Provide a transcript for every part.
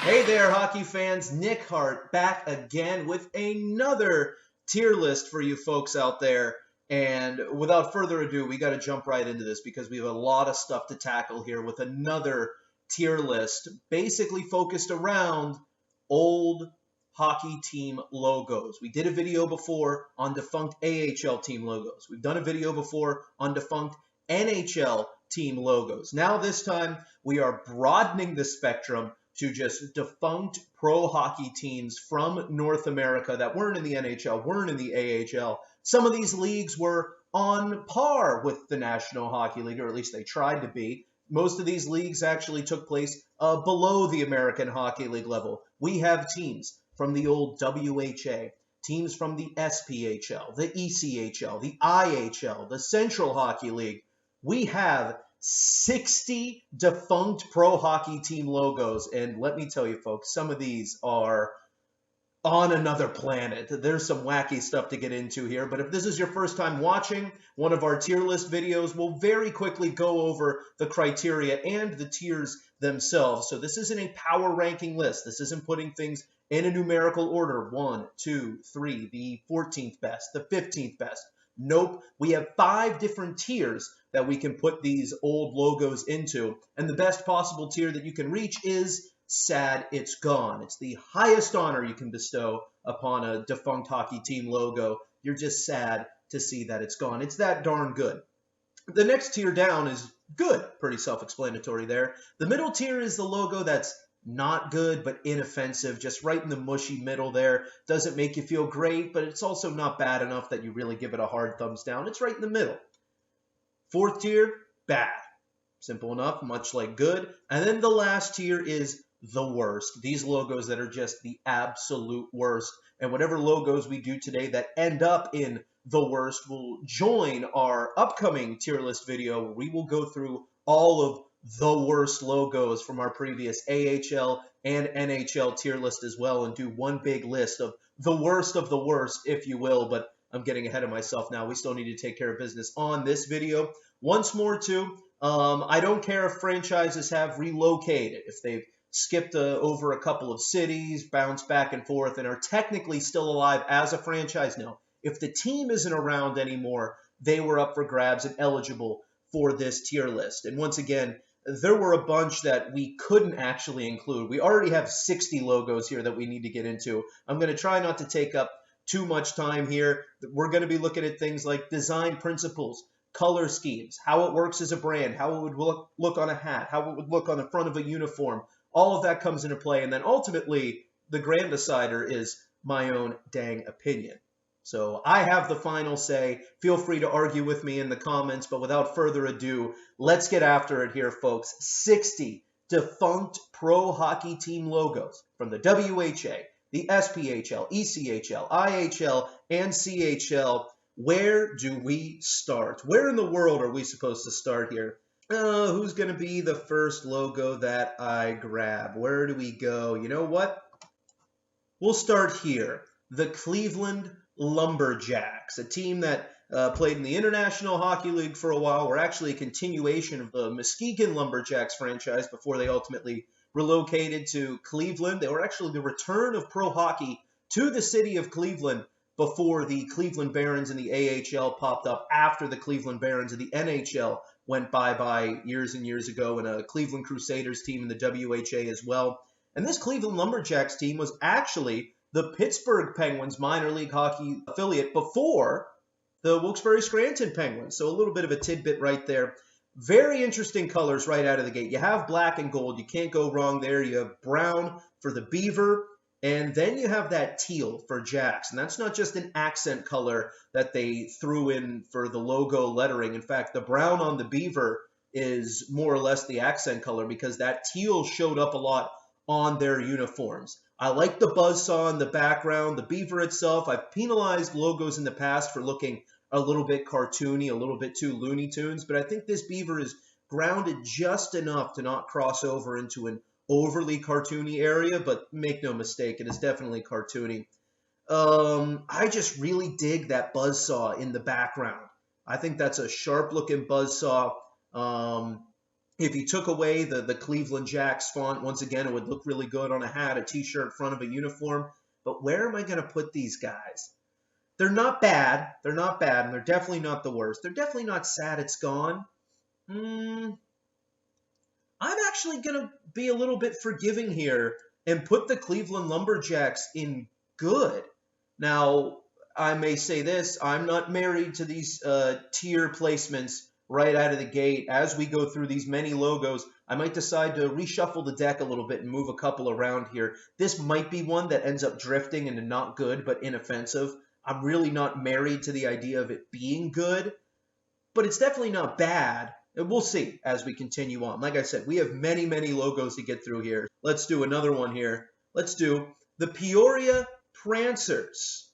Hey there, hockey fans. Nick Hart back again with another tier list for you folks out there. And without further ado, we got to jump right into this because we have a lot of stuff to tackle here with another tier list basically focused around old hockey team logos. We did a video before on defunct AHL team logos. We've done a video before on defunct NHL team logos. Now this time we are broadening the spectrum to just defunct pro hockey teams from North America that weren't in the NHL, weren't in the AHL. Some of these leagues were on par with the National Hockey League, or at least they tried to be. Most of these leagues actually took place below the American Hockey League level. We have teams from the old WHA, teams from the SPHL, the ECHL, the IHL, the Central Hockey League. We have 60 defunct pro hockey team logos. And let me tell you, folks, some of these are on another planet. There's some wacky stuff to get into here. But if this is your first time watching one of our tier list videos, we'll very quickly go over the criteria and the tiers themselves. So this isn't a power ranking list. This isn't putting things in a numerical order. 1, 2, 3, the 14th best, the 15th best. Nope. We have 5 different tiers that we can put these old logos into. And the best possible tier that you can reach is sad it's gone. It's the highest honor you can bestow upon a defunct hockey team logo. You're just sad to see that it's gone. It's that darn good. The next tier down is good. Pretty self-explanatory there. The middle tier is the logo that's not good, but inoffensive, just right in the mushy middle there. Doesn't make you feel great, but it's also not bad enough that you really give it a hard thumbs down. It's right in the middle. 4th tier, bad. Simple enough, much like good. And then the last tier is the worst. These logos that are just the absolute worst. And whatever logos we do today that end up in the worst will join our upcoming tier list video where we will go through all of the worst logos from our previous AHL and NHL tier list as well and do one big list of the worst, if you will. But I'm getting ahead of myself now. We still need to take care of business on this video. Once more, too, I don't care if franchises have relocated, if they've skipped over a couple of cities, bounced back and forth, and are technically still alive as a franchise. No, if the team isn't around anymore, they were up for grabs and eligible for this tier list. And once again, there were a bunch that we couldn't actually include. We already have 60 logos here that we need to get into. I'm going to try not to take up too much time here. We're going to be looking at things like design principles, color schemes, how it works as a brand, how it would look on a hat, how it would look on the front of a uniform. All of that comes into play. And then ultimately, the grand decider is my own dang opinion. So I have the final say. Feel free to argue with me in the comments. But without further ado, let's get after it here, folks. 60 defunct pro hockey team logos from the WHA, the SPHL, ECHL, IHL, and CHL. Where do we start? Where in the world are we supposed to start here? Who's going to be the first logo that I grab? Where do we go? You know what? We'll start here. The Cleveland Lumberjacks, a team that played in the International Hockey League for a while. Were actually a continuation of the Muskegon Lumberjacks franchise before they ultimately relocated to Cleveland. They were actually the return of pro hockey to the city of Cleveland before the Cleveland Barons in the AHL popped up after the Cleveland Barons of the NHL went bye-bye years and years ago, and a Cleveland Crusaders team in the WHA as well. And this Cleveland Lumberjacks team was actually the Pittsburgh Penguins minor league hockey affiliate before the Wilkes-Barre Scranton Penguins. So a little bit of a tidbit right there. Very interesting colors right out of the gate. You have black and gold. You can't go wrong there. You have brown for the Beaver. And then you have that teal for Jacks. And that's not just an accent color that they threw in for the logo lettering. In fact, the brown on the Beaver is more or less the accent color because that teal showed up a lot on their uniforms. I like the buzzsaw in the background. The Beaver itself, I've penalized logos in the past for looking a little bit cartoony, a little bit too Looney Tunes. But I think this Beaver is grounded just enough to not cross over into an overly cartoony area, but make no mistake, it is definitely cartoony. I just really dig that buzzsaw in the background. I think that's a sharp-looking buzzsaw. If you took away the Cleveland Jacks font, once again, it would look really good on a hat, a t-shirt, front of a uniform. But where am I going to put these guys? They're not bad. They're not bad, and they're definitely not the worst. They're definitely not sad it's gone. I'm actually going to be a little bit forgiving here and put the Cleveland Lumberjacks in good. Now, I may say this, I'm not married to these tier placements right out of the gate. As we go through these many logos, I might decide to reshuffle the deck a little bit and move a couple around here. This might be one that ends up drifting into not good but inoffensive. I'm really not married to the idea of it being good, but it's definitely not bad. And we'll see as we continue on. Like I said, we have many, many logos to get through here. Let's do another one here. Let's do the Peoria Prancers,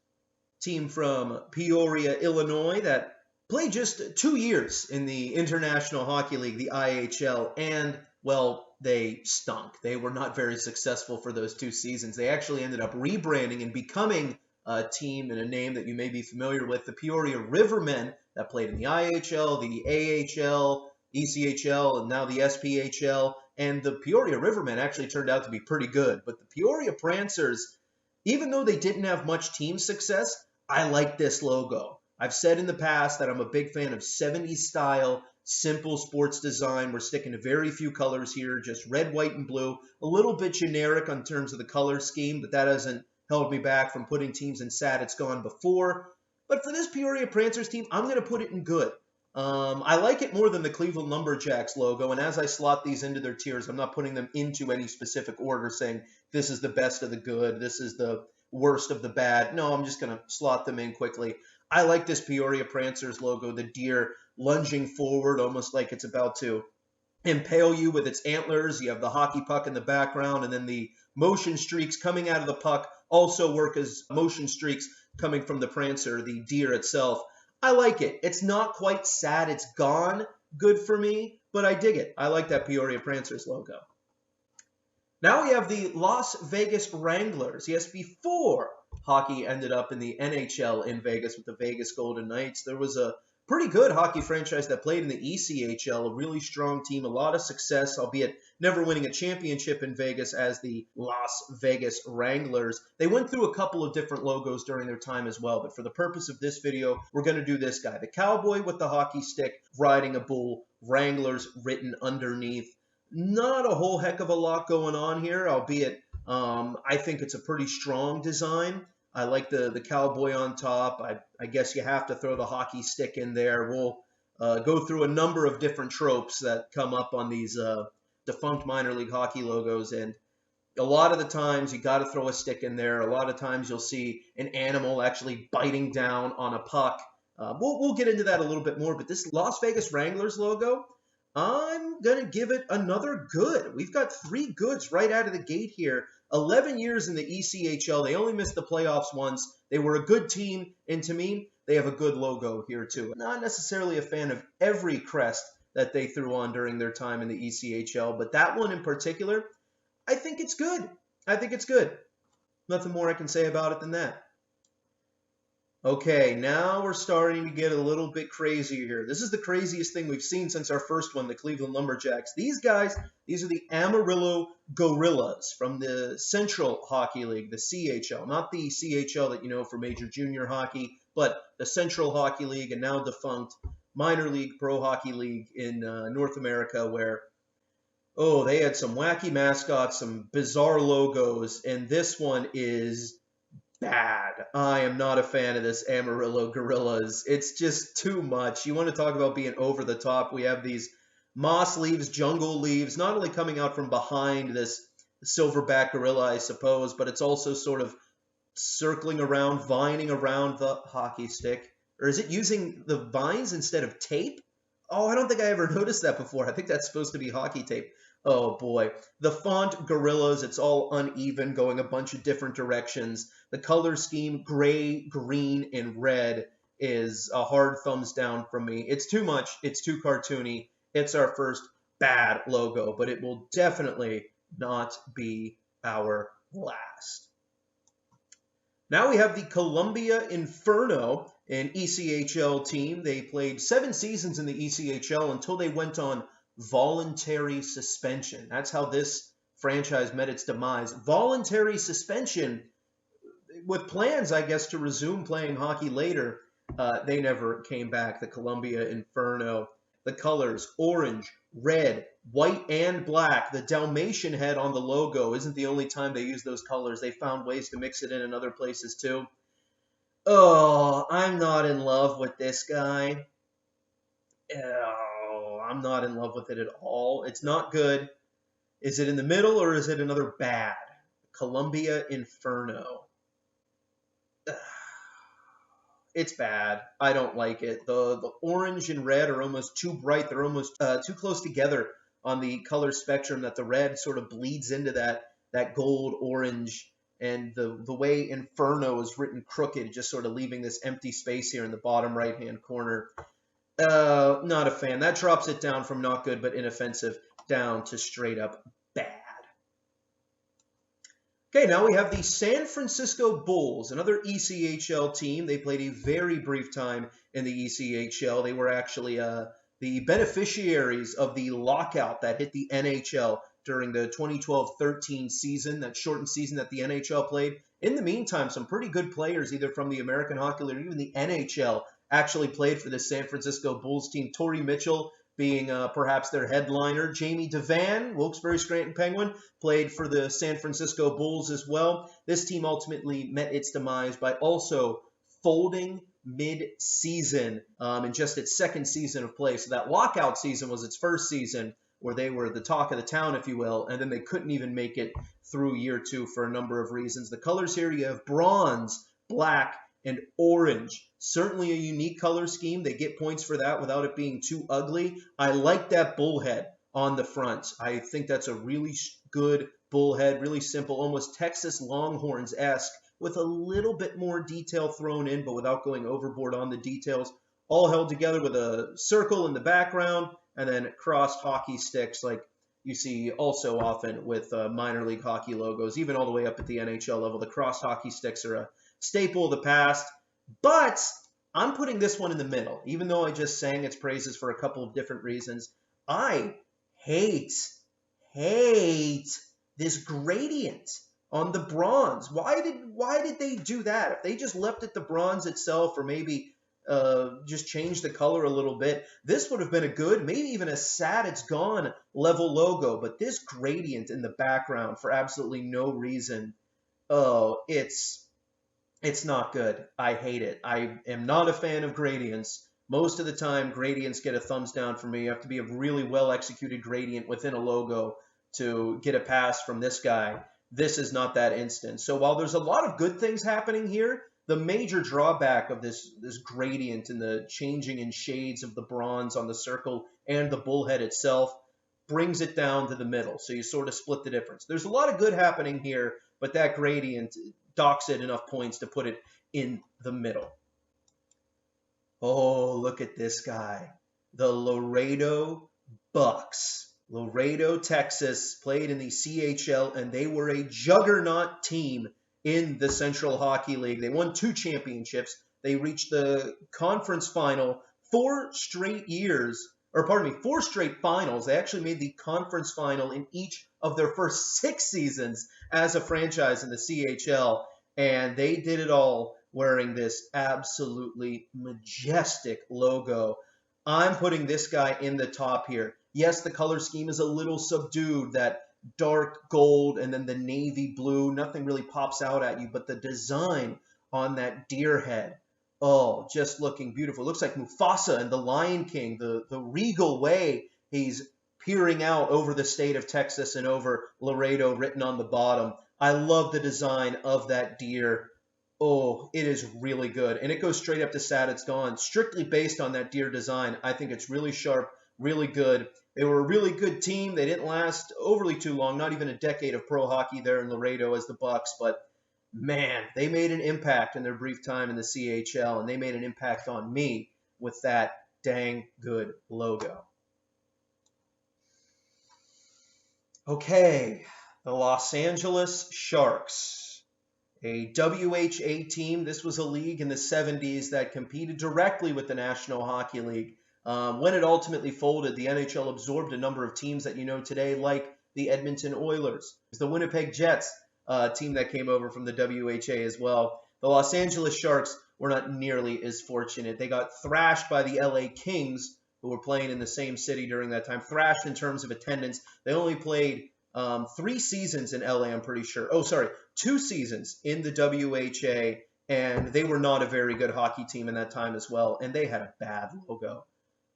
team from Peoria, Illinois, that played just 2 years in the International Hockey League, the IHL, and, well, they stunk. They were not very successful for those 2 seasons. They actually ended up rebranding and becoming a team and a name that you may be familiar with, the Peoria Rivermen, that played in the IHL, the AHL, ECHL, and now the SPHL. And the Peoria Rivermen actually turned out to be pretty good. But the Peoria Prancers, even though they didn't have much team success, I like this logo. I've said in the past that I'm a big fan of 70s style, simple sports design. We're sticking to very few colors here, just red, white, and blue. A little bit generic in terms of the color scheme, but that hasn't held me back from putting teams in sad it's gone before. But for this Peoria Prancers team, I'm going to put it in good. I like it more than the Cleveland Lumberjacks logo, and as I slot these into their tiers, I'm not putting them into any specific order saying this is the best of the good, this is the worst of the bad. No, I'm just going to slot them in quickly. I like this Peoria Prancers logo, the deer lunging forward almost like it's about to impale you with its antlers. You have the hockey puck in the background, and then the motion streaks coming out of the puck also work as motion streaks coming from the Prancer, the deer itself. I like it. It's not quite sad it's gone good for me, but I dig it. I like that Peoria Prancers logo. Now we have the Las Vegas Wranglers. Yes, before hockey ended up in the NHL in Vegas with the Vegas Golden Knights, there was a pretty good hockey franchise that played in the ECHL, a really strong team, a lot of success, albeit never winning a championship in Vegas as the Las Vegas Wranglers. They went through a couple of different logos during their time as well, but for the purpose of this video, we're going to do this guy. The cowboy with the hockey stick riding a bull, Wranglers written underneath. Not a whole heck of a lot going on here, albeit I think it's a pretty strong design. I like the cowboy on top. I guess you have to throw the hockey stick in there. We'll go through a number of different tropes that come up on these defunct minor league hockey logos, and a lot of the times you got to throw a stick in there. A lot of times you'll see an animal actually biting down on a puck. We'll get into that a little bit more, but this Las Vegas Wranglers logo, I'm going to give it another good. We've got 3 goods right out of the gate here. 11 years in the ECHL. They only missed the playoffs once. They were a good team, and to me, they have a good logo here too. Not necessarily a fan of every crest that they threw on during their time in the ECHL, but that one in particular, I think it's good. I think it's good. Nothing more I can say about it than that. Okay, now we're starting to get a little bit crazier here. This is the craziest thing we've seen since our first one, the Cleveland Lumberjacks. These guys, these are the Amarillo Gorillas from the Central Hockey League, the CHL. Not the CHL that you know for Major Junior Hockey, but the Central Hockey League, and now defunct minor league pro hockey league in North America, where, oh, they had some wacky mascots, some bizarre logos, and this one is bad. I am not a fan of this Amarillo Gorillas. It's just too much. You want to talk about being over the top. We have these moss leaves, jungle leaves, not only coming out from behind this silverback gorilla, I suppose, but it's also sort of circling around, vining around the hockey stick. Or is it using the vines instead of tape? Oh, I don't think I ever noticed that before. I think that's supposed to be hockey tape. Oh boy. The font, gorillas, it's all uneven, going a bunch of different directions. The color scheme, gray, green, and red, is a hard thumbs down from me. It's too much. It's too cartoony. It's our first bad logo, but it will definitely not be our last. Now we have the Columbia Inferno, an ECHL team. They played 7 seasons in the ECHL until they went on voluntary suspension. That's how this franchise met its demise. Voluntary suspension with plans, I guess, to resume playing hockey later. They never came back. The Columbia Inferno. The colors, orange, red, white, and black. The Dalmatian head on the logo isn't the only time they use those colors. They found ways to mix it in other places too. Oh, I'm not in love with this guy. Oh, I'm not in love with it at all. It's not good. Is it in the middle or is it another bad? Columbia Inferno. It's bad. I don't like it. The orange and red are almost too bright. They're almost too close together on the color spectrum that the red sort of bleeds into that gold orange. And the way Inferno is written crooked, just sort of leaving this empty space here in the bottom right-hand corner. Not a fan. That drops it down from not good but inoffensive down to straight up bad. Okay, now we have the San Francisco Bulls, another ECHL team. They played a very brief time in the ECHL. They were actually the beneficiaries of the lockout that hit the NHL during the 2012-13 season, that shortened season that the NHL played. In the meantime, some pretty good players, either from the American Hockey League or even the NHL, actually played for the San Francisco Bulls team. Torrey Mitchell being perhaps their headliner. Jamie Devan, Wilkes-Barre Scranton Penguin, played for the San Francisco Bulls as well. This team ultimately met its demise by also folding mid-season in just its second season of play. So that lockout season was its first season where they were the talk of the town, if you will, and then they couldn't even make it through year two for a number of reasons. The colors here, you have bronze, black, and orange. Certainly a unique color scheme. They get points for that without it being too ugly. I like that bullhead on the front. I think that's a really good bullhead, really simple, almost Texas Longhorns-esque, with a little bit more detail thrown in, but without going overboard on the details. All held together with a circle in the background, and then crossed hockey sticks like you see also often with minor league hockey logos, even all the way up at the NHL level. The crossed hockey sticks are a staple of the past, but I'm putting this one in the middle, even though I just sang its praises for a couple of different reasons. I hate this gradient on the bronze. Why did they do that? If they just left it the bronze itself, or maybe just change the color a little bit, this would have been a good, maybe even a sad it's gone level logo. But this gradient in the background for absolutely no reason, oh, it's not good. I hate it. I am not a fan of gradients. Most of the time, gradients get a thumbs down for me. You have to be a really well-executed gradient within a logo to get a pass from this guy. This is not that instance. So while there's a lot of good things happening here, the major drawback of this gradient and the changing in shades of the bronze on the circle and the bullhead itself brings it down to the middle. So you sort of split the difference. There's a lot of good happening here, but that gradient docks it enough points to put it in the middle. Oh, look at this guy. The Laredo Bucks. Laredo, Texas, played in the CHL, and they were a juggernaut team in the Central Hockey League. They won 2 championships. They reached the conference final 4 straight finals. They actually made the conference final in each of their first 6 seasons as a franchise in the CHL, and they did it all wearing this absolutely majestic logo. I'm putting this guy in the top here. Yes, the color scheme is a little subdued, that dark gold and then the navy blue. Nothing really pops out at you, but the design on that deer head, oh, just looking beautiful. It looks like Mufasa and the Lion King, the regal way he's peering out over the state of Texas and over Laredo written on the bottom. I love the design of that deer. Oh, it is really good. And it goes straight up to sad it's gone. Strictly based on that deer design, I think it's really sharp, really good. They were a really good team. They didn't last overly too long, not even a decade of pro hockey there in Laredo as the Bucks. But, man, they made an impact in their brief time in the CHL, and they made an impact on me with that dang good logo. Okay, the Los Angeles Sharks, a WHA team. This was a league in the 70s that competed directly with the National Hockey League. When it ultimately folded, the NHL absorbed a number of teams that you know today, like the Edmonton Oilers, the Winnipeg Jets, a team that came over from the WHA as well. The Los Angeles Sharks were not nearly as fortunate. They got thrashed by the LA Kings, who were playing in the same city during that time. Thrashed in terms of attendance. They only played 3 seasons in LA, I'm pretty sure. Oh, sorry, 2 seasons in the WHA, and they were not a very good hockey team in that time as well, and they had a bad logo.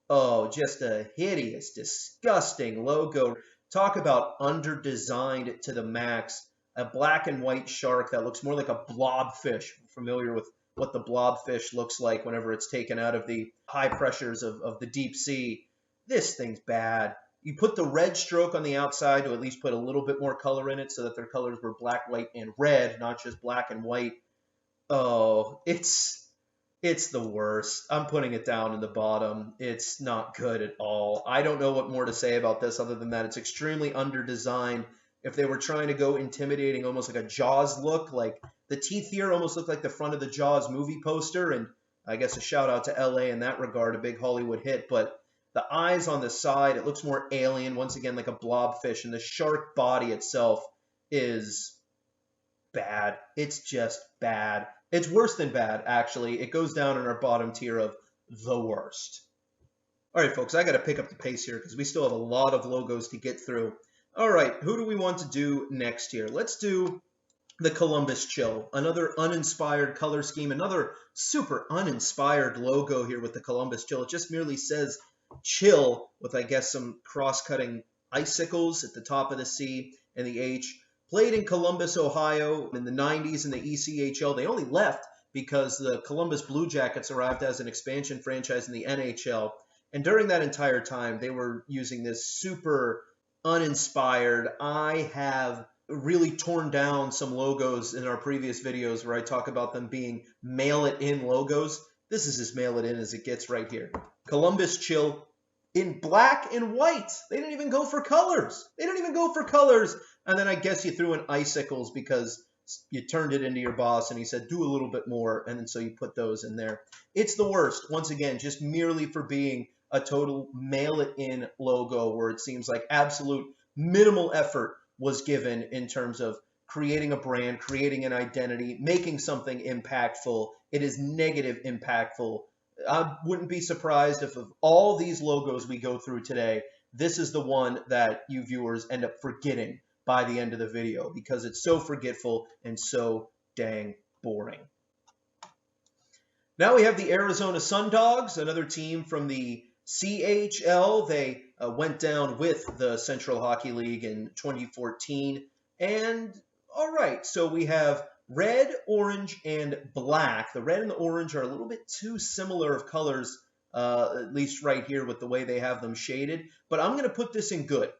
Oh, just a hideous, disgusting logo. Talk about under-designed to the max. A black and white shark that looks more like a blobfish. Familiar with what the blobfish looks like whenever it's taken out of the high pressures of the deep sea. This thing's bad. You put the red stroke on the outside to at least put a little bit more color in it so that their colors were black, white, and red, not just black and white. Oh, it's the worst. I'm putting it down in the bottom. It's not good at all. I don't know what more to say about this other than that it's extremely under-designed. If they were trying to go intimidating, almost like a Jaws look, like the teeth here almost look like the front of the Jaws movie poster, and I guess a shout out to LA in that regard, a big Hollywood hit, but the eyes on the side, it looks more alien, once again like a blobfish, and the shark body itself is bad. It's just bad. It's worse than bad, actually. It goes down in our bottom tier of the worst. All right, folks, I got to pick up the pace here because we still have a lot of logos to get through. All right, who do we want to do next here? Let's do the Columbus Chill, another uninspired color scheme, another super uninspired logo here with the Columbus Chill. It just merely says chill with, I guess, some cross-cutting icicles at the top of the C and the H. Played in Columbus, Ohio in the 90s in the ECHL. They only left because the Columbus Blue Jackets arrived as an expansion franchise in the NHL. And during that entire time, they were using this super uninspired. I have really torn down some logos in our previous videos where I talk about them being mail-it-in logos. This is as mail-it-in as it gets right here. Columbus Chill in black and white. They didn't even go for colors. They didn't even go for colors. And then I guess you threw in icicles because you turned it into your boss and he said, do a little bit more. And then so you put those in there. It's the worst, once again, just merely for being a total mail-it-in logo where it seems like absolute minimal effort was given in terms of creating a brand, creating an identity, making something impactful. It is negative impactful. I wouldn't be surprised if of all these logos we go through today, this is the one that you viewers end up forgetting by the end of the video because it's so forgetful and so dang boring. Now we have the Arizona Sundogs, another team from the CHL. They went down with the Central Hockey League in 2014. And all right, so we have red, orange, and black. The red and the orange are a little bit too similar of colors, at least right here with the way they have them shaded. But I'm going to put this in good.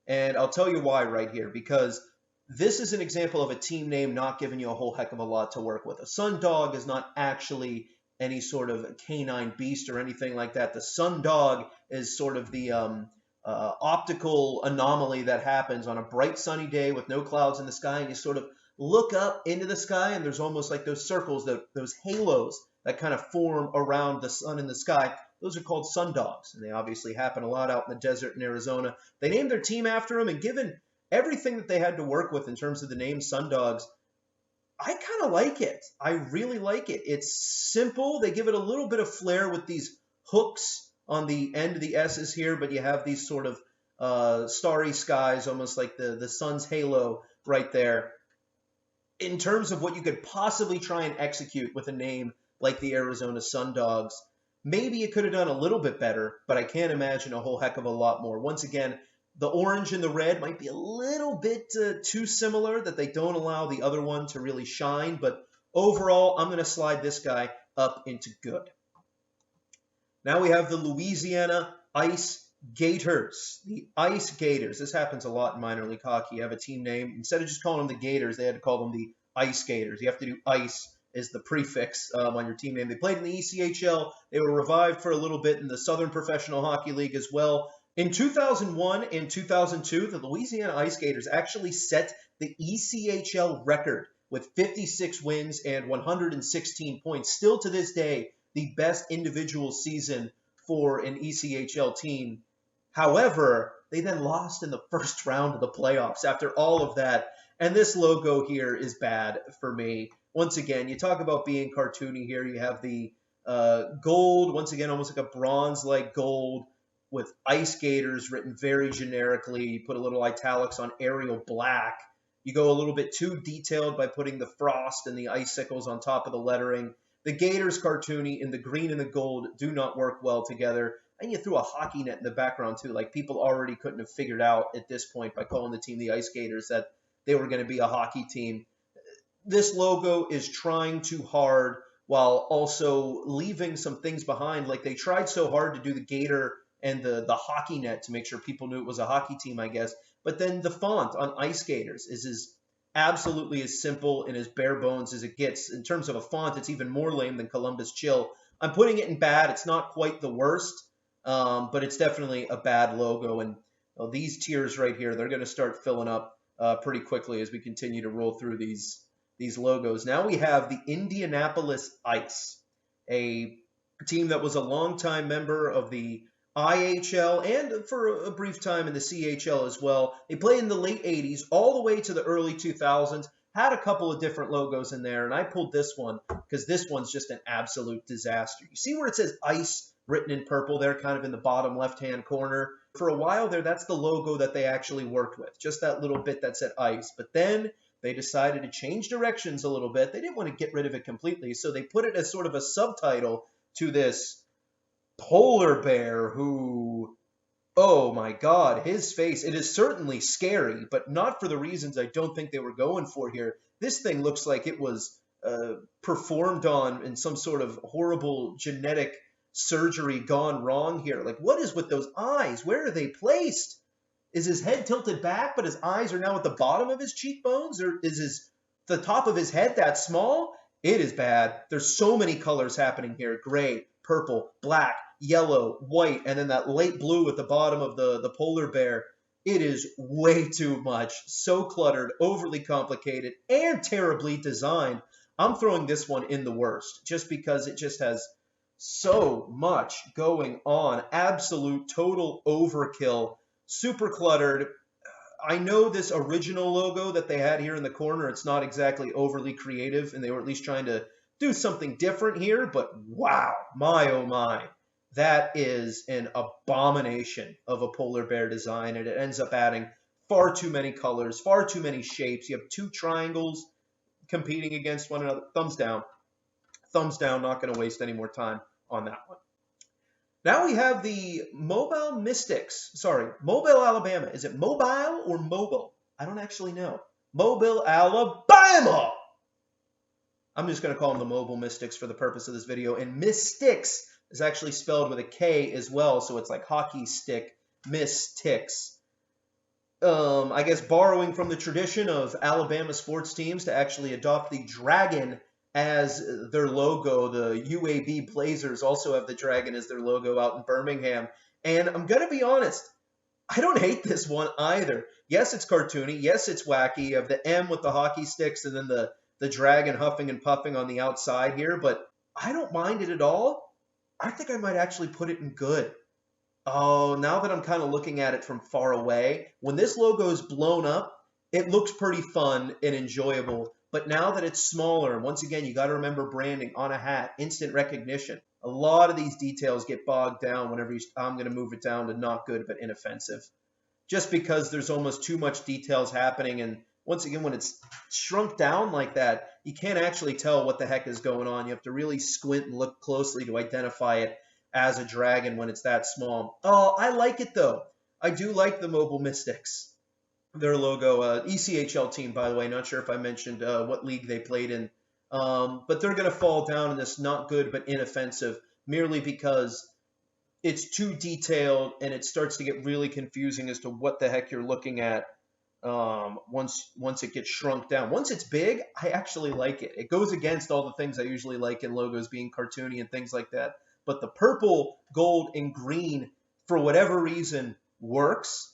And I'll tell you why right here, because this is an example of a team name not giving you a whole heck of a lot to work with. A Sundog is not actually any sort of canine beast or anything like that. The Sundog is sort of the optical anomaly that happens on a bright sunny day with no clouds in the sky, and you sort of look up into the sky, and there's almost like those circles, those halos that kind of form around the sun in the sky. Those are called sundogs, and they obviously happen a lot out in the desert in Arizona. They named their team after them, and given everything that they had to work with in terms of the name Sundogs, I kind of like it. I really like it. It's simple. They give it a little bit of flair with these hooks on the end of the S's here, but you have these sort of starry skies, almost like the sun's halo right there. In terms of what you could possibly try and execute with a name like the Arizona Sundogs, maybe it could have done a little bit better, but I can't imagine a whole heck of a lot more. Once again, the orange and the red might be a little bit too similar that they don't allow the other one to really shine, but overall, I'm going to slide this guy up into good. Now we have the Louisiana Ice Gators. The Ice Gators. This happens a lot in minor league hockey. You have a team name. Instead of just calling them the Gators, they had to call them the Ice Gators. You have to do ice as the prefix on your team name. They played in the ECHL. They were revived for a little bit in the Southern Professional Hockey League as well. In 2001 and 2002, the Louisiana Ice Gators actually set the ECHL record with 56 wins and 116 points. Still to this day, the best individual season for an ECHL team. However, they then lost in the first round of the playoffs after all of that. And this logo here is bad for me. Once again, you talk about being cartoony here. You have the gold, once again, almost like a bronze-like gold with Ice Gators written very generically. You put a little italics on Arial black. You go a little bit too detailed by putting the frost and the icicles on top of the lettering. The Gators cartoony and the green and the gold do not work well together. And you threw a hockey net in the background too. Like people already couldn't have figured out at this point by calling the team the Ice Gators that they were going to be a hockey team. This logo is trying too hard while also leaving some things behind. Like they tried so hard to do the gator and the hockey net to make sure people knew it was a hockey team, I guess. But then the font on Ice Gators is absolutely as simple and as bare bones as it gets. In terms of a font, it's even more lame than Columbus Chill. I'm putting it in bad. It's not quite the worst, but it's definitely a bad logo. And these tiers right here, they're going to start filling up pretty quickly as we continue to roll through these logos. Now we have the Indianapolis Ice, a team that was a longtime member of the IHL and for a brief time in the CHL as well. They played in the late 80s all the way to the early 2000s, had a couple of different logos in there, and I pulled this one because this one's just an absolute disaster. You see where it says Ice written in purple there, kind of in the bottom left-hand corner? For a while there, that's the logo that they actually worked with, just that little bit that said Ice. But then they decided to change directions a little bit. They didn't want to get rid of it completely, so they put it as sort of a subtitle to this polar bear who, oh my God, his face, it is certainly scary, but not for the reasons I don't think they were going for here. This thing looks like it was performed on in some sort of horrible genetic surgery gone wrong here. Like, what is with those eyes? Where are they placed? Is his head tilted back, but his eyes are now at the bottom of his cheekbones? Or is the top of his head that small? It is bad. There's so many colors happening here. Gray, purple, black, yellow, white, and then that light blue at the bottom of the polar bear. It is way too much. So cluttered, overly complicated, and terribly designed. I'm throwing this one in the worst just because it just has so much going on. Absolute total overkill. Super cluttered. I know this original logo that they had here in the corner, it's not exactly overly creative, and they were at least trying to do something different here, but wow, my oh my. That is an abomination of a polar bear design, and it ends up adding far too many colors, far too many shapes. You have two triangles competing against one another. Thumbs down. Thumbs down, not going to waste any more time on that one. Now we have the Mobile Mystics. Sorry, Mobile, Alabama. Is it mobile or mobile? I don't actually know. Mobile, Alabama! I'm just going to call them the Mobile Mystics for the purpose of this video. And Mystics is actually spelled with a K as well, so it's like hockey stick, Mystics. I guess borrowing from the tradition of Alabama sports teams to actually adopt the dragon as their logo. The UAB Blazers also have the dragon as their logo out in Birmingham. And I'm going to be honest, I don't hate this one either. Yes, it's cartoony. Yes, it's wacky. You have the M with the hockey sticks and then the dragon huffing and puffing on the outside here, but I don't mind it at all. I think I might actually put it in good. Oh, now that I'm kind of looking at it from far away, when this logo is blown up, it looks pretty fun and enjoyable. But now that it's smaller, once again, you got to remember branding on a hat, instant recognition. A lot of these details get bogged down whenever I'm going to move it down to not good but inoffensive. Just because there's almost too much details happening, and once again, when it's shrunk down like that, you can't actually tell what the heck is going on. You have to really squint and look closely to identify it as a dragon when it's that small. Oh, I like it though. I do like the Mobile Mystics. Their logo, ECHL team, by the way. Not sure if I mentioned what league they played in. But they're going to fall down in this not good but inoffensive merely because it's too detailed and it starts to get really confusing as to what the heck you're looking at once it gets shrunk down. Once it's big, I actually like it. It goes against all the things I usually like in logos being cartoony and things like that. But the purple, gold, and green, for whatever reason, works.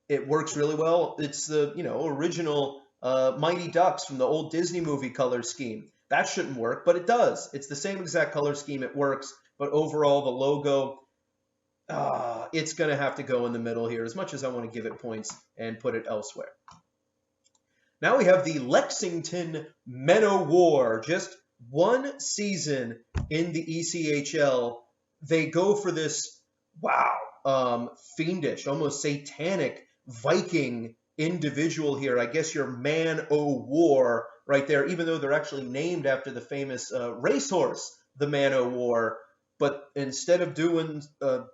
It works really well. It's the original Mighty Ducks from the old Disney movie color scheme. That shouldn't work, but it does. It's the same exact color scheme. It works. But overall, the logo, It's going to have to go in the middle here, as much as I want to give it points and put it elsewhere. Now we have the Lexington Men O' War. Just one season in the ECHL. They go for this, fiendish, almost satanic Viking individual here. I guess your Man O' War right there, even though they're actually named after the famous racehorse, the Man O' War. But instead of doing a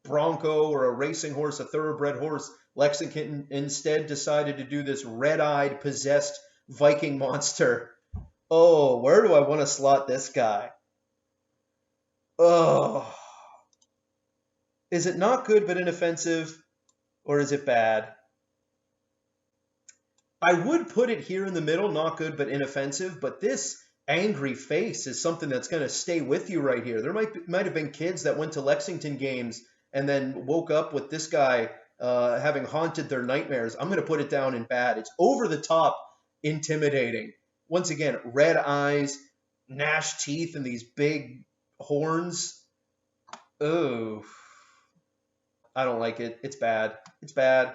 bronco or a racing horse, a thoroughbred horse, Lexington instead decided to do this red-eyed, possessed Viking monster. Oh, where do I want to slot this guy? Oh. Is it not good but inoffensive, or is it bad? I would put it here in the middle, not good but inoffensive, but this angry face is something that's going to stay with you right here. There might have been kids that went to Lexington games and then woke up with this guy having haunted their nightmares. I'm going to put it down in bad. It's over the top intimidating. Once again, red eyes, gnashed teeth, and these big horns. Oh, I don't like it. It's bad. It's bad.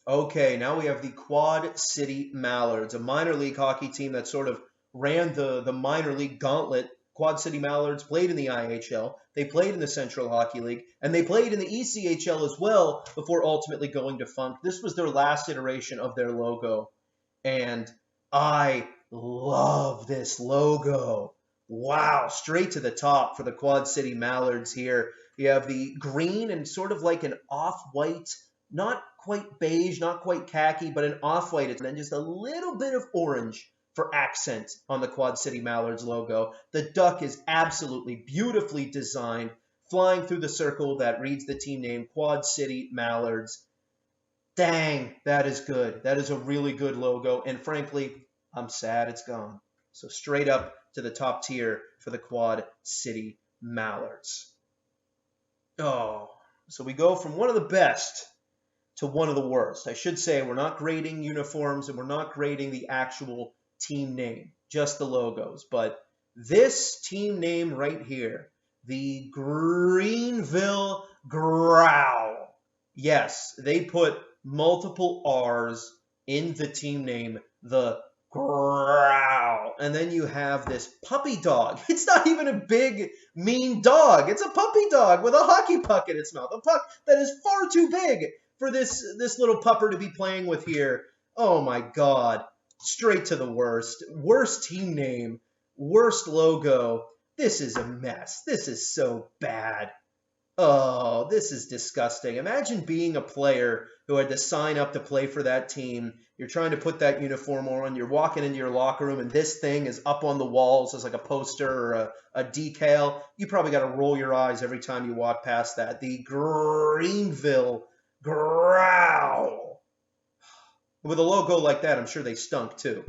Okay, now we have the Quad City Mallards, a minor league hockey team that sort of ran the minor league gauntlet. Quad City Mallards played in the IHL, they played in the Central Hockey League, and they played in the ECHL as well before ultimately going defunct. This was their last iteration of their logo, and I love this logo. Wow, straight to the top for the Quad City Mallards here. You have the green and sort of like an off-white, not quite beige, not quite khaki, but an off-white, and then just a little bit of orange for accent on the Quad City Mallards logo. The duck is absolutely beautifully designed, flying through the circle that reads the team name, Quad City Mallards. Dang, that is good. That is a really good logo, and frankly, I'm sad it's gone. So straight up to the top tier for the Quad City Mallards. Oh, so we go from one of the best to one of the worst. I should say we're not grading uniforms and we're not grading the actual team name, just the logos. But this team name right here, the Greenville Growl. Yes, they put multiple R's in the team name, the Growl. And then you have this puppy dog. It's not even a big, mean dog. It's a puppy dog with a hockey puck in its mouth. A puck that is far too big for this little pupper to be playing with here. Oh my God. Straight to the worst. Worst team name. Worst logo. This is a mess. This is so bad. Oh, this is disgusting. Imagine being a player who had to sign up to play for that team. You're trying to put that uniform on. You're walking into your locker room, and this thing is up on the walls as like a poster or a decal. You probably got to roll your eyes every time you walk past that. The Greenville Growl. With a logo like that, I'm sure they stunk too.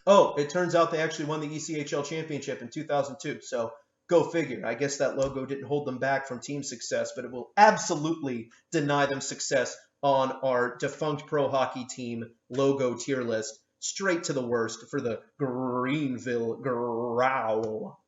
Oh, it turns out they actually won the ECHL championship in 2002. So go figure. I guess that logo didn't hold them back from team success, but it will absolutely deny them success on our defunct pro hockey team logo tier list. Straight to the worst for the Greenville Growl.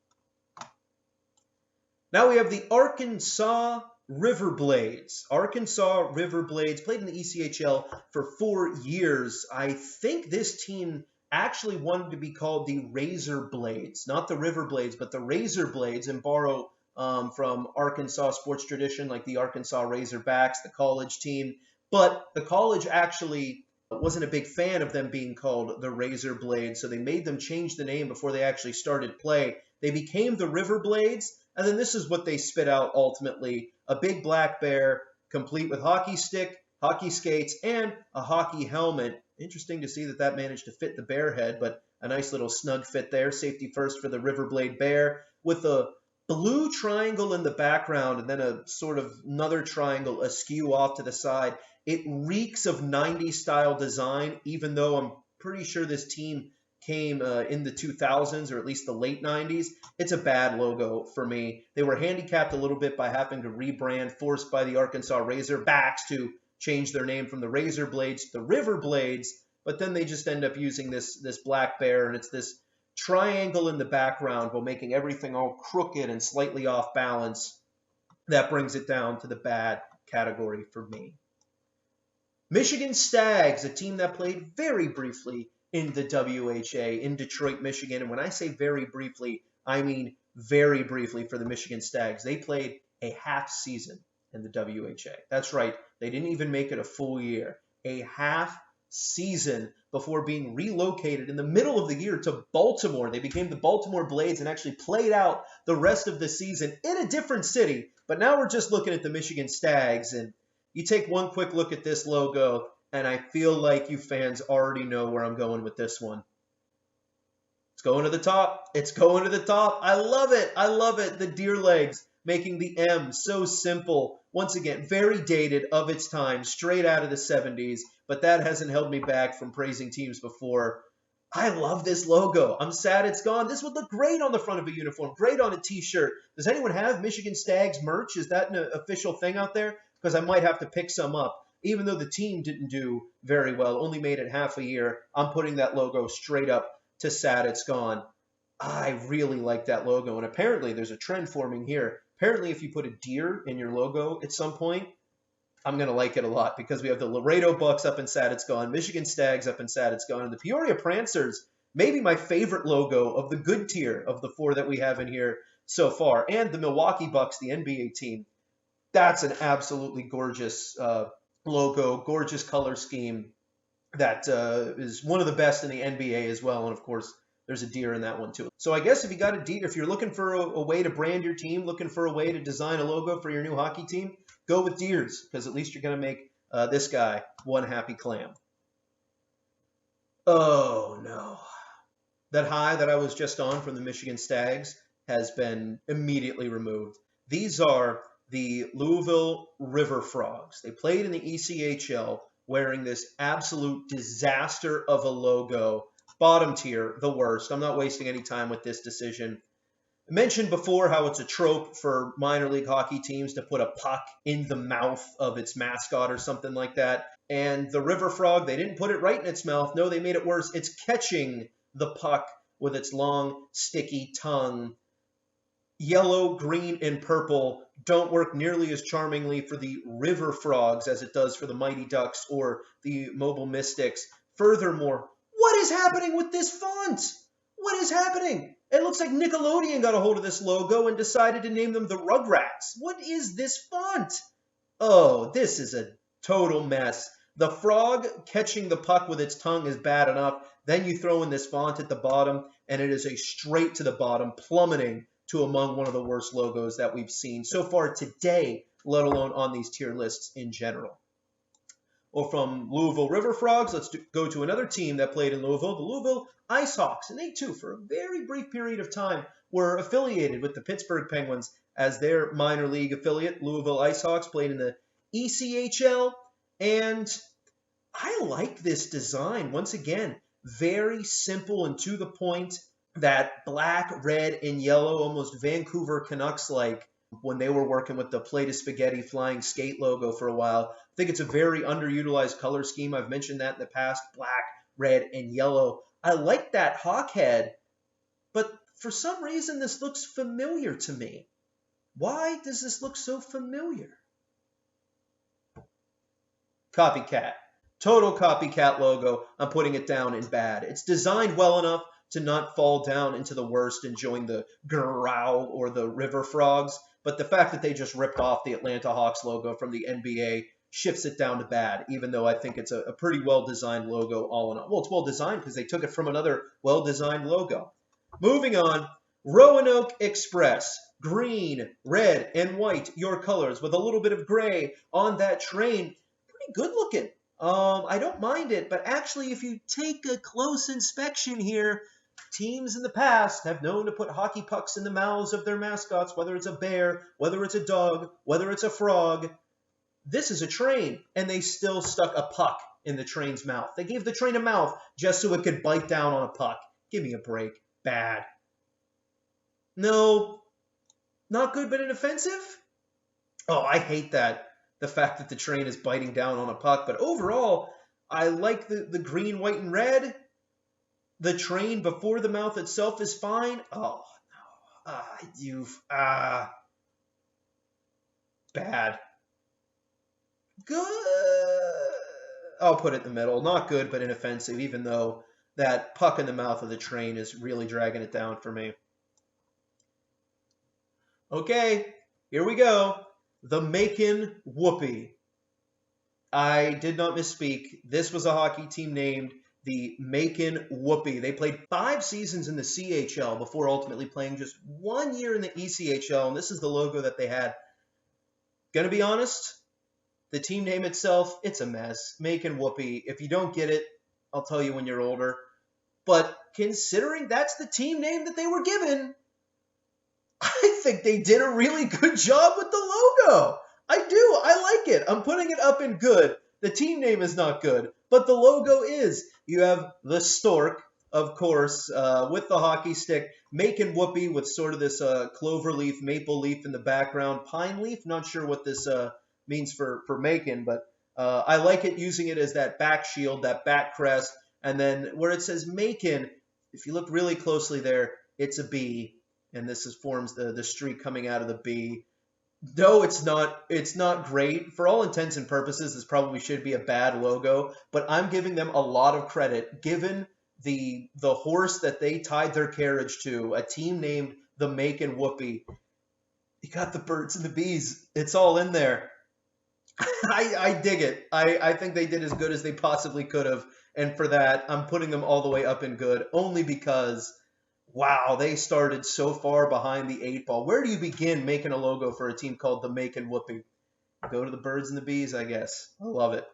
Now we have the Arkansas River Blades. Arkansas River Blades played in the ECHL for 4 years. I think this team actually wanted to be called the Razor Blades, not the River Blades, but the Razor Blades, and borrow from Arkansas sports tradition, like the Arkansas Razorbacks, the college team. But the college actually wasn't a big fan of them being called the Razor Blades, so they made them change the name before they actually started play. They became the River Blades, and then this is what they spit out ultimately: a big black bear, complete with hockey stick, hockey skates, and a hockey helmet. Interesting to see that managed to fit the bear head, but a nice little snug fit there. Safety first for the Riverblade Bear, with a blue triangle in the background and then a sort of another triangle askew off to the side. It reeks of 90s style design, even though I'm pretty sure this team came in the 2000s, or at least the late 90s. It's a bad logo for me. They were handicapped a little bit by having to rebrand, forced by the Arkansas Razorbacks to change their name from the Razor Blades to the River Blades, but then they just end up using this black bear, and it's this triangle in the background while making everything all crooked and slightly off balance. that brings it down to the bad category for me. Michigan Stags, a team that played very briefly in the WHA in Detroit, Michigan. And when I say very briefly, I mean very briefly for the Michigan Stags. They played a half season in the WHA. That's right. They didn't even make it a full year. A half season before being relocated in the middle of the year to Baltimore. They became the Baltimore Blades and actually played out the rest of the season in a different city. But now we're just looking at the Michigan Stags, and you take one quick look at this logo, and I feel like you fans already know where I'm going with this one. It's going to the top. It's going to the top. I love it. I love it. The deer legs making the M so simple. Once again, very dated of its time, straight out of the 70s, but that hasn't held me back from praising teams before. I love this logo. I'm sad it's gone. This would look great on the front of a uniform, great on a t-shirt. Does anyone have Michigan Stags merch? Is that an official thing out there? Because I might have to pick some up. Even though the team didn't do very well, only made it half a year, I'm putting that logo straight up to sad it's gone. I really like that logo, and apparently there's a trend forming here. Apparently if you put a deer in your logo at some point, I'm going to like it a lot because we have the Laredo Bucks up and sad it's gone, Michigan Stags up and sad it's gone, and the Peoria Prancers, maybe my favorite logo of the good tier of the four that we have in here so far, and the Milwaukee Bucks, the NBA team. That's an absolutely gorgeous logo, gorgeous color scheme that is one of the best in the NBA as well, and of course, there's a deer in that one too. So I guess if you got a deer, if you're looking for a way to brand your team, looking for a way to design a logo for your new hockey team, go with deers, because at least you're going to make this guy one happy clam. Oh, no. That high that I was just on from the Michigan Stags has been immediately removed. These are the Louisville River Frogs. They played in the ECHL wearing this absolute disaster of a logo. Bottom tier, the worst. I'm not wasting any time with this decision. I mentioned before how it's a trope for minor league hockey teams to put a puck in the mouth of its mascot or something like that. And the River Frog, they didn't put it right in its mouth. No, they made it worse. It's catching the puck with its long, sticky tongue. Yellow, green, and purple don't work nearly as charmingly for the River Frogs as it does for the Mighty Ducks or the Mobile Mystics. Furthermore, what is happening with this font? What is happening? It looks like Nickelodeon got a hold of this logo and decided to name them the Rugrats. What is this font? Oh, this is a total mess. The frog catching the puck with its tongue is bad enough. Then you throw in this font at the bottom, and it is a straight to the bottom, plummeting to among one of the worst logos that we've seen so far today, let alone on these tier lists in general. Well, from Louisville River Frogs, let's go to another team that played in Louisville, the Louisville Ice Hawks. And they, too, for a very brief period of time, were affiliated with the Pittsburgh Penguins as their minor league affiliate. Louisville Ice Hawks played in the ECHL. And I like this design. Once again, very simple and to the point. That black, red, and yellow, almost Vancouver Canucks-like, when they were working with the plate of spaghetti flying skate logo for a while. I think it's a very underutilized color scheme. I've mentioned that in the past, black, red, and yellow. I like that hawk head, but for some reason this looks familiar to me. Why does this look so familiar? Copycat. Total copycat logo. I'm putting it down in bad. It's designed well enough to not fall down into the worst and join the Growl or the River Frogs. But the fact that they just ripped off the Atlanta Hawks logo from the NBA shifts it down to bad, even though I think it's a pretty well-designed logo all in all. Well, it's well-designed because they took it from another well-designed logo. Moving on, Roanoke Express. Green, red, and white, your colors, with a little bit of gray on that train. Pretty good looking. I don't mind it, but actually if you take a close inspection here, teams in the past have known to put hockey pucks in the mouths of their mascots, whether it's a bear, whether it's a dog, whether it's a frog. This is a train, and they still stuck a puck in the train's mouth. They gave the train a mouth just so it could bite down on a puck. Give me a break. Bad. No, not good but inoffensive? Oh, I hate that. The fact that the train is biting down on a puck. But overall, I like the green, white, and red. The train before the mouth itself is fine. Oh, no. bad. Good. I'll put it in the middle. Not good, but inoffensive, even though that puck in the mouth of the train is really dragging it down for me. Okay, here we go. The Macon Whoopee. I did not misspeak. This was a hockey team named the Macon Whoopee. They played 5 seasons in the CHL before ultimately playing just 1 year in the ECHL, and this is the logo that they had. Gonna be honest, the team name itself, it's a mess. Macon Whoopee. If you don't get it, I'll tell you when you're older. But considering that's the team name that they were given, I think they did a really good job with the logo. I do. I like it. I'm putting it up in good. The team name is not good, but the logo is. You have the stork, of course, with the hockey stick. Macon Whoopee with sort of this clover leaf, maple leaf in the background. Pine leaf, not sure what this means for Macon, but I like it using it as that back shield, that back crest. And then where it says Macon, if you look really closely there, it's a B. And this forms the streak coming out of the B. No, it's not. It's not great. For all intents and purposes, this probably should be a bad logo, but I'm giving them a lot of credit, given the horse that they tied their carriage to, a team named the Macon Whoopee. You got the birds and the bees. It's all in there. I dig it. I think they did as good as they possibly could have, and for that, I'm putting them all the way up in good, only because, wow, they started so far behind the 8 ball. Where do you begin making a logo for a team called the Macon Whoopee? Go to the birds and the bees, I guess. I love it.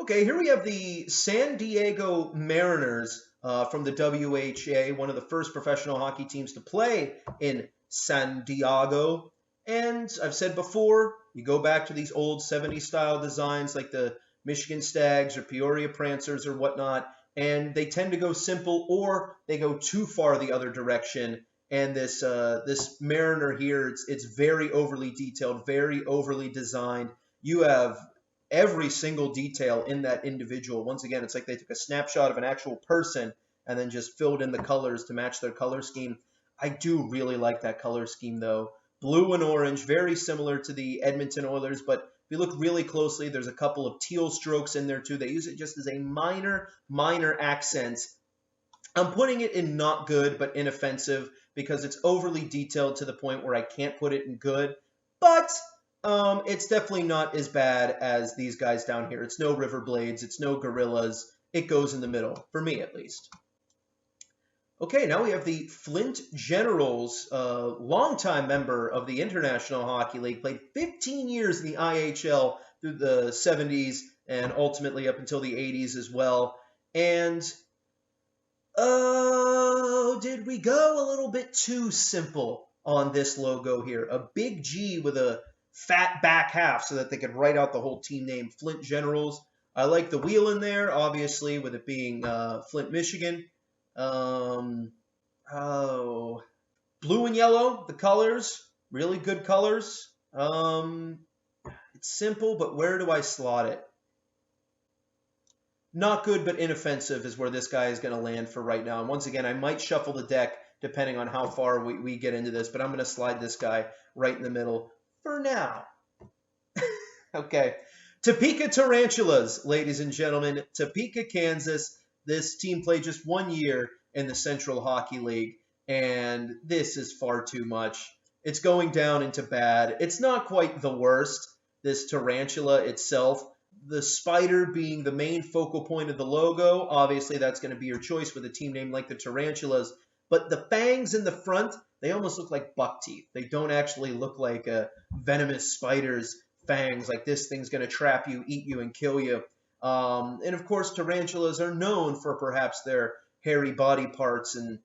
Okay, here we have the San Diego Mariners from the WHA, one of the first professional hockey teams to play in San Diego. And I've said before, you go back to these old 70s style designs like the Michigan Stags or Peoria Prancers or whatnot, and they tend to go simple or they go too far the other direction. And this Mariner here, it's very overly detailed, very overly designed. You have every single detail in that individual. Once again, it's like they took a snapshot of an actual person and then just filled in the colors to match their color scheme. I do really like that color scheme, though. Blue and orange, very similar to the Edmonton Oilers, but if you look really closely, there's a couple of teal strokes in there too. They use it just as a minor accent. I'm putting it in not good, but inoffensive, because it's overly detailed to the point where I can't put it in good. But it's definitely not as bad as these guys down here. It's no River Blades. It's no Gorillas. It goes in the middle, for me at least. Okay, now we have the Flint Generals, longtime member of the International Hockey League, played 15 years in the IHL through the 70s and ultimately up until the 80s as well. And, did we go a little bit too simple on this logo here? A big G with a fat back half so that they could write out the whole team name, Flint Generals. I like the wheel in there, obviously, with it being Flint, Michigan. Blue and yellow, the colors, really good colors. It's simple, but where do I slot it? Not good, but inoffensive is where this guy is going to land for right now. And once again, I might shuffle the deck depending on how far we get into this, but I'm going to slide this guy right in the middle for now. Okay. Topeka Tarantulas, ladies and gentlemen. Topeka, Kansas. This team played just 1 year in the Central Hockey League, and this is far too much. It's going down into bad. It's not quite the worst, this tarantula itself. The spider being the main focal point of the logo. Obviously, that's going to be your choice with a team name like the Tarantulas. But the fangs in the front, they almost look like buck teeth. They don't actually look like a venomous spider's fangs, like this thing's going to trap you, eat you, and kill you. And of course, tarantulas are known for perhaps their hairy body parts, and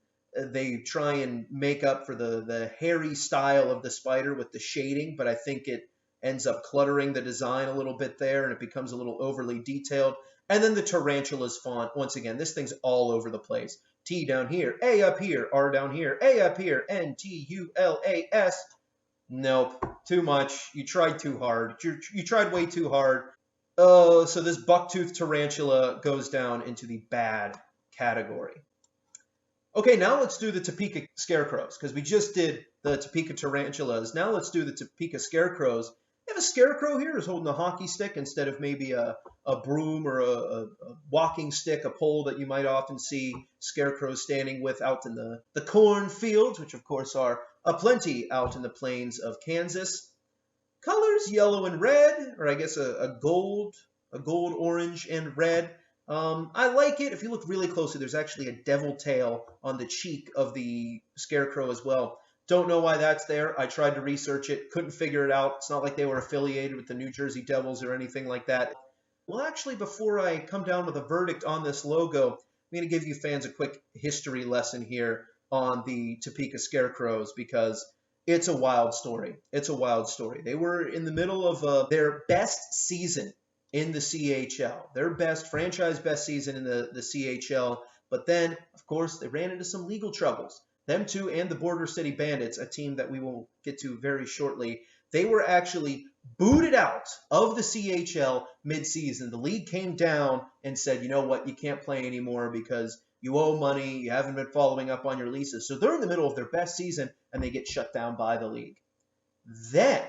they try and make up for the hairy style of the spider with the shading, but I think it ends up cluttering the design a little bit there, and it becomes a little overly detailed. And then the Tarantulas font, once again, this thing's all over the place. T down here, A up here, R down here, A up here, N-T-U-L-A-S. Nope, too much. You tried too hard. You tried way too hard. Oh, so this bucktooth tarantula goes down into the bad category. Okay, now let's do the Topeka Scarecrows, because we just did the Topeka Tarantulas. Now let's do the Topeka Scarecrows. They have a scarecrow here who's holding a hockey stick instead of maybe a broom or a walking stick, a pole that you might often see scarecrows standing with out in the cornfields, which of course are aplenty out in the plains of Kansas. Colors yellow and red, or I guess a gold, orange, and red. I like it. If you look really closely, there's actually a devil tail on the cheek of the scarecrow as well. Don't know why that's there. I tried to research it, couldn't figure it out. It's not like they were affiliated with the New Jersey Devils or anything like that. Well, actually, before I come down with a verdict on this logo, I'm going to give you fans a quick history lesson here on the Topeka Scarecrows, because it's a wild story. It's a wild story. They were in the middle of their best season in the CHL, their franchise best season in the CHL. But then, of course, they ran into some legal troubles. Them two and the Border City Bandits, a team that we will get to very shortly, they were actually booted out of the CHL mid-season. The league came down and said, you know what, you can't play anymore because you owe money, you haven't been following up on your leases. So they're in the middle of their best season, and they get shut down by the league. Then,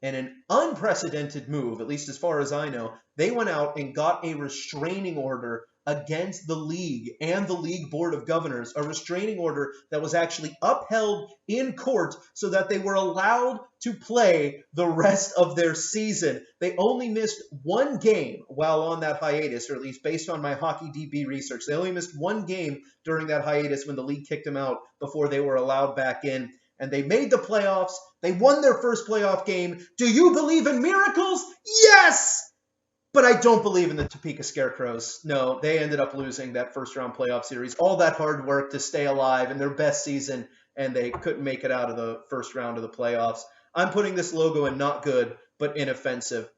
in an unprecedented move, at least as far as I know, they went out and got a restraining order against the league and the league board of governors, a restraining order that was actually upheld in court so that they were allowed to play the rest of their season. They only missed one game while on that hiatus, or at least based on my Hockey DB research. They only missed one game during that hiatus when the league kicked them out before they were allowed back in. And they made the playoffs. They won their first playoff game. Do you believe in miracles? Yes! But I don't believe in the Topeka Scarecrows. No, they ended up losing that first-round playoff series. All that hard work to stay alive in their best season, and they couldn't make it out of the first round of the playoffs. I'm putting this logo in not good, but inoffensive.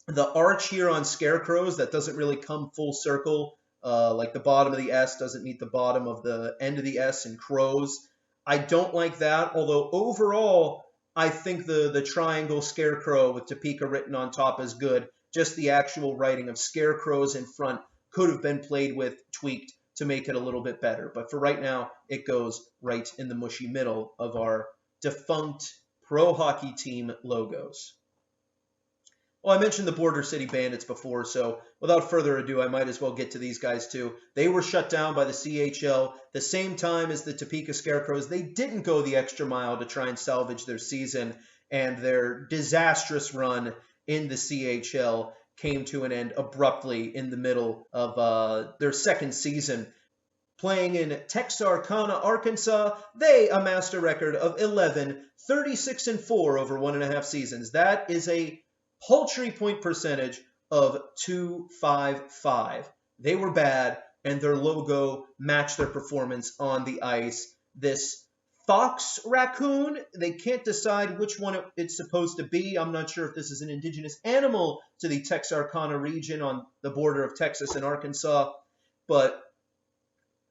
The arch here on Scarecrows, that doesn't really come full circle. Like the bottom of the S doesn't meet the bottom of the end of the S in crows. I don't like that, although overall, I think the triangle scarecrow with Topeka written on top is good. Just the actual writing of scarecrows in front could have been played with, tweaked to make it a little bit better. But for right now, it goes right in the mushy middle of our defunct pro hockey team logos. Well, I mentioned the Border City Bandits before, so without further ado, I might as well get to these guys too. They were shut down by the CHL the same time as the Topeka Scarecrows. They didn't go the extra mile to try and salvage their season, and their disastrous run in the CHL came to an end abruptly in the middle of their second season. Playing in Texarkana, Arkansas, they amassed a record of 36-4 over 1.5 seasons. That is a paltry point percentage of .255. They were bad, and their logo matched their performance on the ice. This fox raccoon, they can't decide which one it's supposed to be. I'm not sure if this is an indigenous animal to the Texarkana region on the border of Texas and Arkansas. But,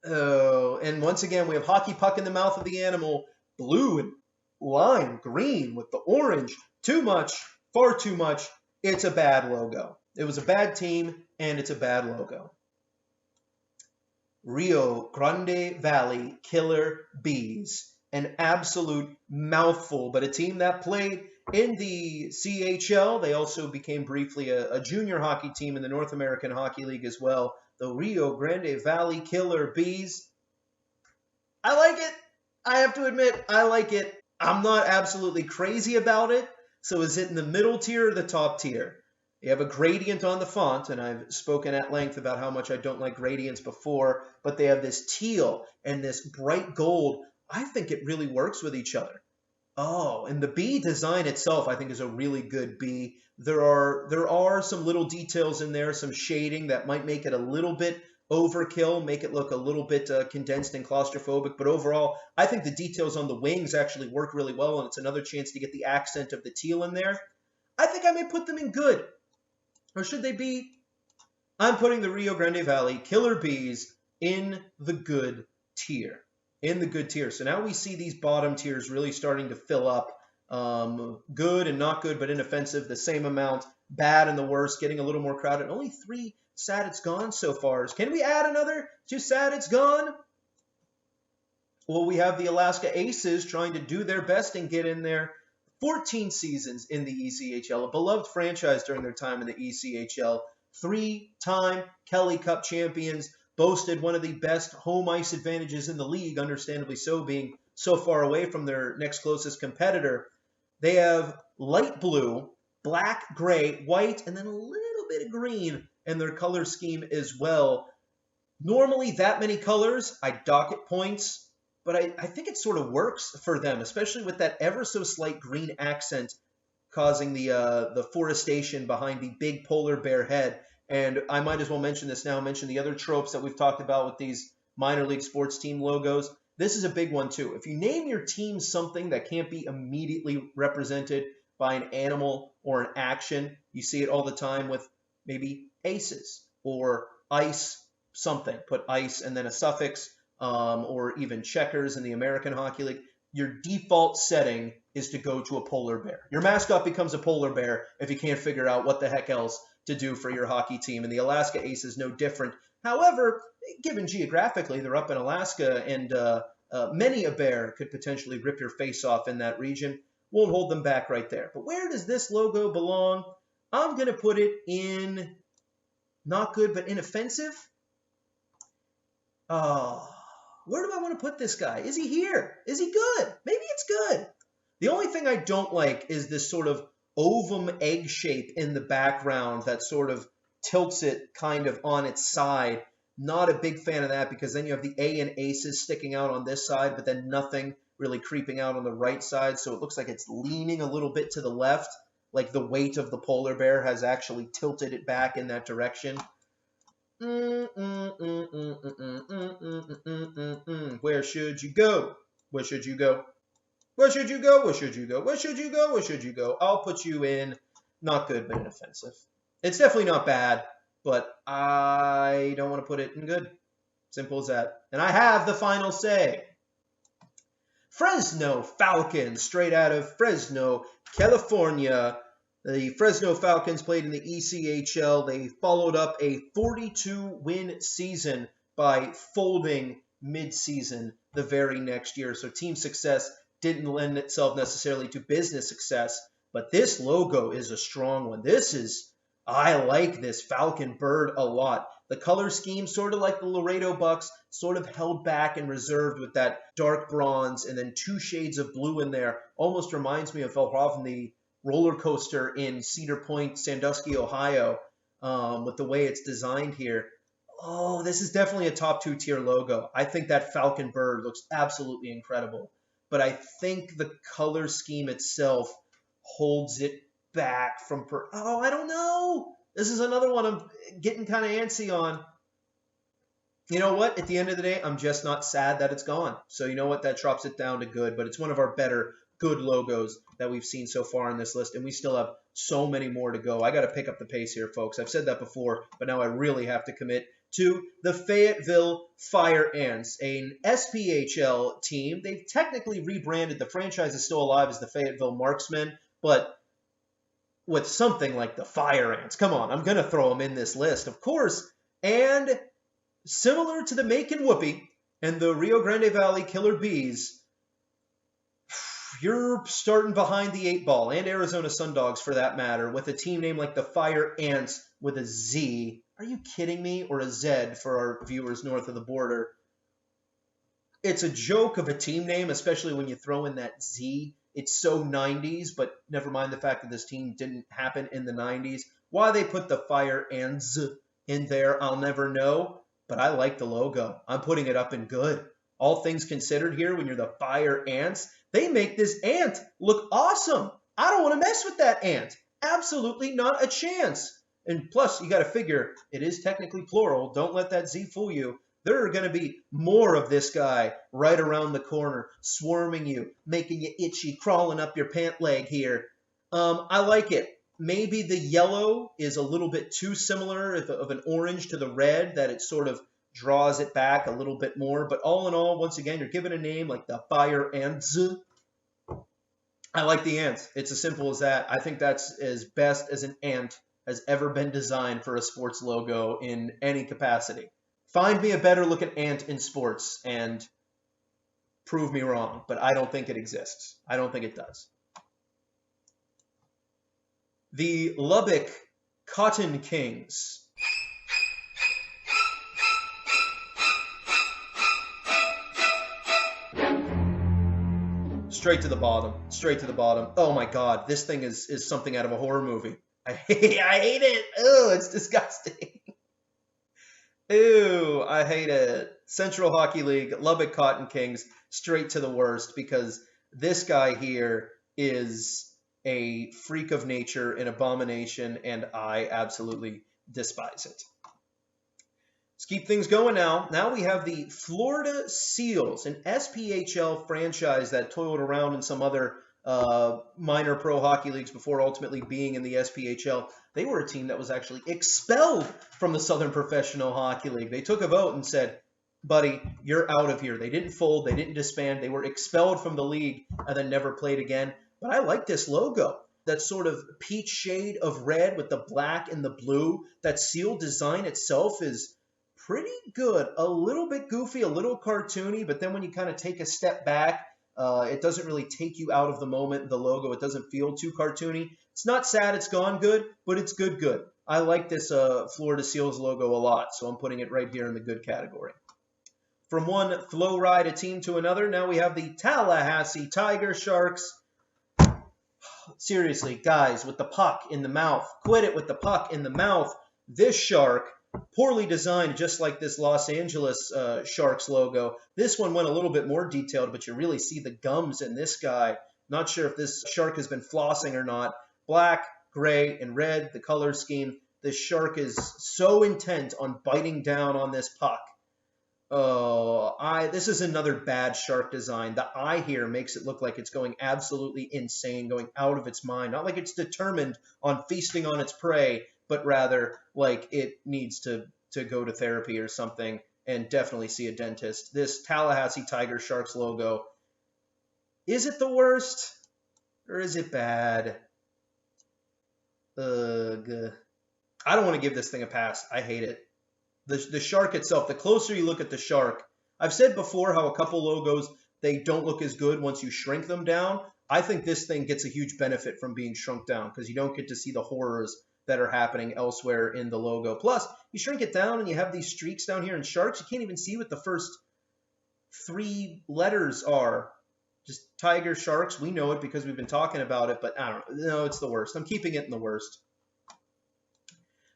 and once again, we have hockey puck in the mouth of the animal, blue and lime green with the orange. Too much, far too much. It's a bad logo. It was a bad team, and it's a bad logo. Rio Grande Valley Killer Bees. An absolute mouthful, but a team that played in the CHL. They also became briefly a junior hockey team in the North American Hockey League as well. The Rio Grande Valley Killer Bees. I like it. I have to admit, I like it. I'm not absolutely crazy about it. So is it in the middle tier or the top tier? You have a gradient on the font, and I've spoken at length about how much I don't like gradients before, but they have this teal and this bright gold. I think it really works with each other. Oh, and the bee design itself, I think, is a really good bee. There are some little details in there, some shading that might make it a little bit overkill, make it look a little bit condensed and claustrophobic. But overall, I think the details on the wings actually work really well, and it's another chance to get the accent of the teal in there. I think I may put them in good. Or should they be? I'm putting the Rio Grande Valley Killer Bees in the good tier. In the good tier. So now we see these bottom tiers really starting to fill up. Good and not good, but inoffensive, the same amount. Bad and the worst, getting a little more crowded. Only 3 sad it's gone so far. Can we add another to sad it's gone? Well, we have the Alaska Aces trying to do their best and get in there. 14 seasons in the ECHL, a beloved franchise during their time in the ECHL. 3-time Kelly Cup champions, boasted one of the best home ice advantages in the league, understandably so, being so far away from their next closest competitor. They have light blue, black, gray, white, and then a little bit of green in their color scheme as well. Normally that many colors, I dock it points, but I think it sort of works for them, especially with that ever so slight green accent causing the forestation behind the big polar bear head. And I might as well mention this now, mention the other tropes that we've talked about with these minor league sports team logos. This is a big one too. If you name your team something that can't be immediately represented by an animal or an action, you see it all the time with maybe aces or ice something. Put ice and then a suffix, or even checkers in the American Hockey League. Your default setting is to go to a polar bear. Your mascot becomes a polar bear if you can't figure out what the heck else to do for your hockey team. And the Alaska Ace is no different. However, given geographically, they're up in Alaska, and many a bear could potentially rip your face off in that region. Won't hold them back right there. But where does this logo belong? I'm going to put it in not good, but inoffensive. Where do I want to put this guy? Is he here? Is he good? Maybe it's good. The only thing I don't like is this sort of ovum egg shape in the background that sort of tilts it kind of on its side. Not a big fan of that, because then you have the A and aces sticking out on this side, but then nothing really creeping out on the right side. So it looks like it's leaning a little bit to the left, like the weight of the polar bear has actually tilted it back in that direction. Where should you go? Where should you go? Where should you go? Where should you go? Where should you go? Where should you go? I'll put you in not good, but inoffensive. It's definitely not bad, but I don't want to put it in good. Simple as that. And I have the final say. Fresno Falcons, straight out of Fresno, California. The Fresno Falcons played in the ECHL. They followed up a 42-win season by folding mid-season the very next year. So team success didn't lend itself necessarily to business success, but this logo is a strong one. I like this Falcon bird a lot. The color scheme, sort of like the Laredo Bucks, sort of held back and reserved with that dark bronze and then 2 shades of blue in there. Almost reminds me of the roller coaster in Cedar Point, Sandusky, Ohio, with the way it's designed here. Oh, this is definitely a top 2-tier logo. I think that Falcon bird looks absolutely incredible. But I think the color scheme itself holds it back from... I don't know. This is another one I'm getting kind of antsy on. You know what? At the end of the day, I'm just not sad that it's gone. So you know what? That drops it down to good. But it's one of our better good logos that we've seen so far in this list, and we still have so many more to go. I got to pick up the pace here, folks. I've said that before, but now I really have to commit to the Fayetteville Fire Ants, an SPHL team. They've technically rebranded. The franchise is still alive as the Fayetteville Marksmen, but with something like the Fire Ants. Come on, I'm going to throw them in this list, of course. And similar to the Macon Whoopee and the Rio Grande Valley Killer Bees, you're starting behind the 8 ball, and Arizona Sundogs for that matter, with a team name like the Fire Ants with a Z. Are you kidding me? Or a Z for our viewers north of the border. It's a joke of a team name, especially when you throw in that Z. It's so 90s, but never mind the fact that this team didn't happen in the 90s. Why they put the Fire Ants in there, I'll never know, but I like the logo. I'm putting it up in good. All things considered here, when you're the Fire Ants, they make this ant look awesome. I don't want to mess with that ant. Absolutely not a chance. And plus, you got to figure, it is technically plural. Don't let that Z fool you. There are going to be more of this guy right around the corner, swarming you, making you itchy, crawling up your pant leg here. I like it. Maybe the yellow is a little bit too similar of an orange to the red, that it sort of draws it back a little bit more. But all in all, once again, you're given a name like the Fire Ants. I like the ant. It's as simple as that. I think that's as best as an ant has ever been designed for a sports logo in any capacity. Find me a better looking ant in sports, and Prove me wrong, but I don't think it exists. I don't think it does. The Lubbock Cotton Kings. Straight to the bottom. Straight to the bottom. Oh my God, this thing is something out of a horror movie. I hate it. Oh, it's disgusting. Ew, I hate it. Central Hockey League, Lubbock Cotton Kings, straight to the worst, because this guy here is a freak of nature, an abomination, and I absolutely despise it. Let's keep things going now. Now we have the Florida Seals, an SPHL franchise that toiled around in some other minor pro hockey leagues before ultimately being in the SPHL. They were a team that was actually expelled from the Southern Professional Hockey League. They took a vote and said, buddy, you're out of here. They didn't fold. They didn't disband. They were expelled from the league and then never played again. But I like this logo. That sort of peach shade of red with the black and the blue. That seal design itself is pretty good. A little bit goofy, a little cartoony, but then when you kind of take a step back, it doesn't really take you out of the moment. The logo, it doesn't feel too cartoony. It's not sad it's gone good, but it's good. I like this Florida Seals logo a lot, so I'm putting it right here in the good category. From one flow ride team to another, now we have the Tallahassee Tiger Sharks. Seriously, guys, with the puck in the mouth. Quit it with the puck in the mouth. This shark, poorly designed, just like this Los Angeles Sharks logo. This one went a little bit more detailed, but you really see the gums in this guy. Not sure if this shark has been flossing or not. Black, gray, and red, the color scheme. This shark is so intent on biting down on this puck. Oh, this is another bad shark design. The eye here makes it look like it's going absolutely insane, going out of its mind. Not like it's determined on feasting on its prey, but rather like it needs to go to therapy or something and definitely see a dentist. This Tallahassee Tiger Sharks logo, is it the worst or is it bad? Ugh. I don't want to give this thing a pass. I hate it. The shark itself, the closer you look at the shark, I've said before how a couple logos, they don't look as good once you shrink them down. I think this thing gets a huge benefit from being shrunk down because you don't get to see the horrors that are happening elsewhere in the logo. Plus, you shrink it down and you have these streaks down here in sharks. You can't even see what the first 3 letters are. Just Tiger Sharks. We know it because we've been talking about it, but I don't know. No, it's the worst. I'm keeping it in the worst.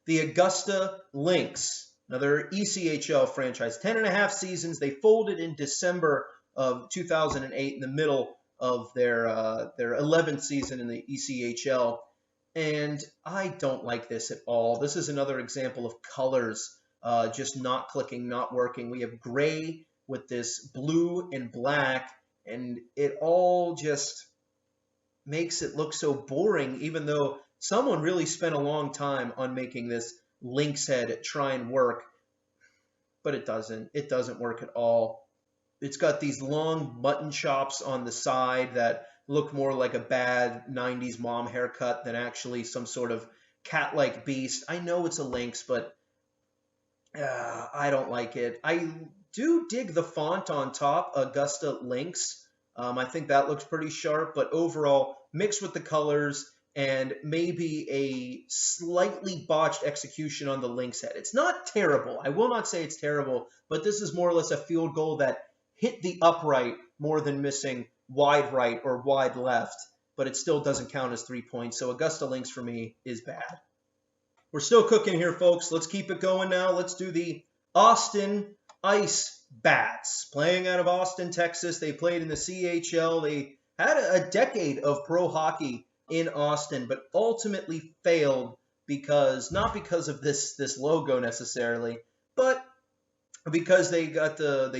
The Augusta Lynx, another ECHL franchise. 10.5 seasons. They folded in December of 2008 in the middle of their 11th season in the ECHL. And I don't like this at all. This is another example of colors just not clicking, not working. We have gray with this blue and black, and it all just makes it look so boring, even though someone really spent a long time on making this lynx head try and work. But it doesn't. It doesn't work at all. It's got these long mutton chops on the side that look more like a bad 90s mom haircut than actually some sort of cat-like beast. I know it's a lynx, but I don't like it. I do dig the font on top, Augusta Lynx. I think that looks pretty sharp, but overall, mixed with the colors and maybe a slightly botched execution on the lynx head. It's not terrible. I will not say it's terrible, but this is more or less a field goal that hit the upright more than missing wide right or wide left, but it still doesn't count as 3 points. So Augusta Lynx for me is bad. We're still cooking here, folks. Let's keep it going now. Let's do the Austin Ice Bats. Playing out of Austin, Texas. They played in the CHL. They had a decade of pro hockey in Austin, but ultimately failed because, not because of this logo necessarily, but because they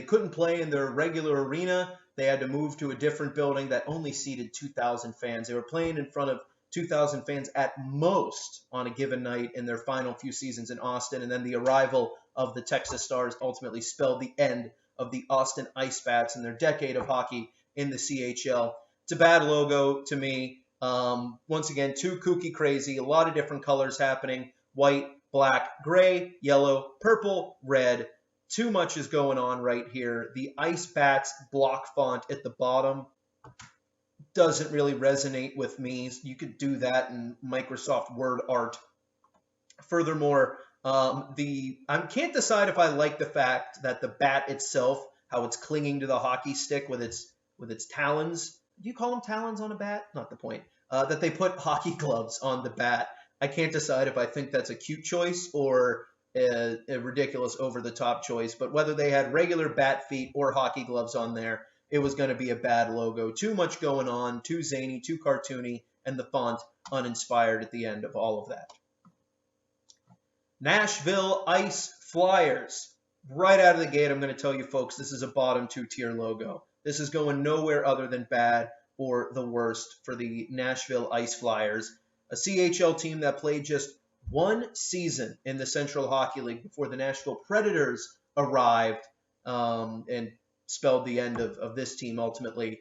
couldn't play in their regular arena. They had to move to a different building that only seated 2,000 fans. They were playing in front of 2,000 fans at most on a given night in their final few seasons in Austin, and then the arrival of the Texas Stars ultimately spelled the end of the Austin Icebats and their decade of hockey in the CHL. It's a bad logo to me. Once again, too kooky crazy, a lot of different colors happening. White, black, gray, yellow, purple, red. too much is going on right here. The Icebats block font at the bottom doesn't really resonate with me. You could do that in Microsoft Word art. Furthermore, I can't decide if I like the fact that the bat itself, how it's clinging to the hockey stick with its talons. Do you call them talons on a bat? Not the point. That they put hockey gloves on the bat. I can't decide if I think that's a cute choice or a ridiculous over-the-top choice. But whether they had regular bat feet or hockey gloves on there, it was going to be a bad logo. Too much going on, too zany, too cartoony, and the font uninspired at the end of all of that. Nashville Ice Flyers. Right out of the gate, I'm going to tell you folks, this is a bottom 2-tier logo. This is going nowhere other than bad or the worst for the Nashville Ice Flyers, a CHL team that played just one season in the Central Hockey League before the Nashville Predators arrived and spelled the end of this team ultimately.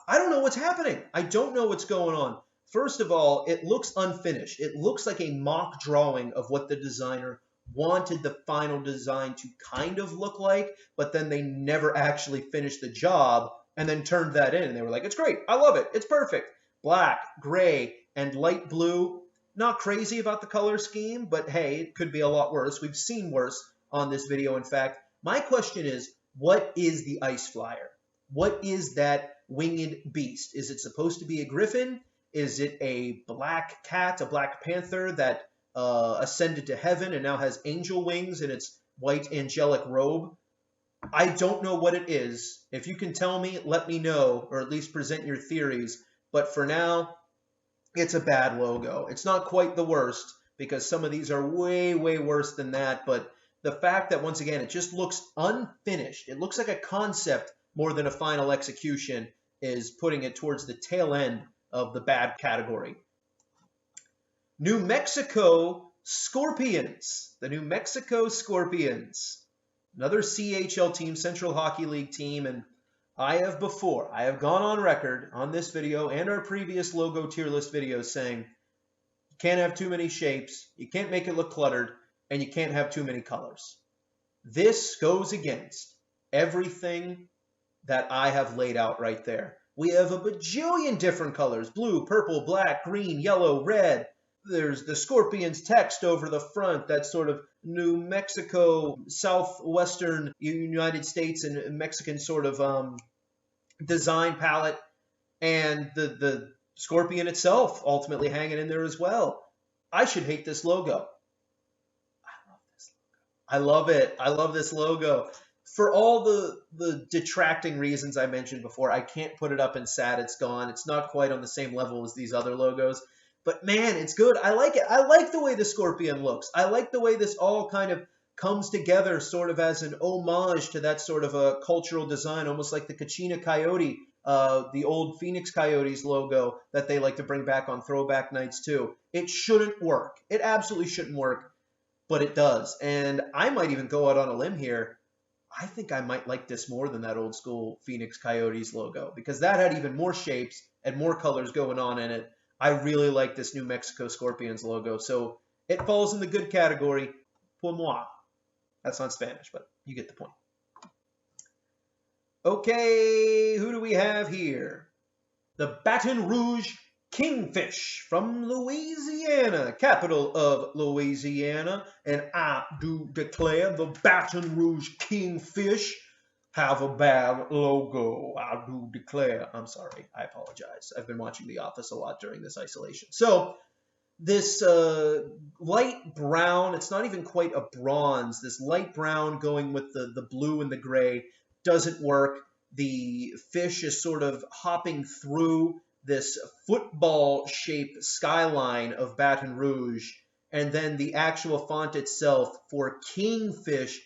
I don't know what's happening. I don't know what's going on. First of all, it looks unfinished. It looks like a mock drawing of what the designer wanted the final design to kind of look like, but then they never actually finished the job and then turned that in. And they were like, it's great. I love it. It's perfect. Black, gray, and light blue. Not crazy about the color scheme, but hey, it could be a lot worse. We've seen worse on this video, in fact. My question is, what is the Ice Flyer? What is that winged beast? Is it supposed to be a griffin? Is it a black cat, a black panther that ascended to heaven and now has angel wings in its white angelic robe? I don't know what it is. If you can tell me, let me know, or at least present your theories. But for now, it's a bad logo. It's not quite the worst, because some of these are way, way worse than that. But the fact that, once again, it just looks unfinished. It looks like a concept more than a final execution is putting it towards the tail end of the bad category. New Mexico Scorpions. The New Mexico Scorpions. Another CHL team, Central Hockey League team, and I have gone on record on this video and our previous logo tier list videos saying you can't have too many shapes, you can't make it look cluttered, and you can't have too many colors. This goes against everything that I have laid out right there. We have a bajillion different colors: blue, purple, black, green, yellow, red. There's the Scorpions text over the front, that sort of New Mexico, southwestern United States and Mexican sort of design palette. And the Scorpion itself ultimately hanging in there as well. I should hate this logo. I love it. I love this logo. For all the detracting reasons I mentioned before, I can't put it up in sad. It's gone. It's not quite on the same level as these other logos. But man, it's good. I like it. I like the way the Scorpion looks. I like the way this all kind of comes together sort of as an homage to that sort of a cultural design, almost like the Kachina Coyote, the old Phoenix Coyotes logo that they like to bring back on throwback nights too. It shouldn't work. It absolutely shouldn't work, but it does. And I might even go out on a limb here. I think I might like this more than that old school Phoenix Coyotes logo, because that had even more shapes and more colors going on in it. I really like this New Mexico Scorpions logo, so it falls in the good category. Pour moi. That's not Spanish, but you get the point. Okay, who do we have here? The Baton Rouge Kingfish from Louisiana, capital of Louisiana, and I do declare the Baton Rouge Kingfish have a bad logo. I do declare. I'm sorry. I apologize. I've been watching The Office a lot during this isolation. So this light brown, it's not even quite a bronze, this light brown going with the blue and the gray doesn't work. The fish is sort of hopping through this football-shaped skyline of Baton Rouge, and then the actual font itself for Kingfish,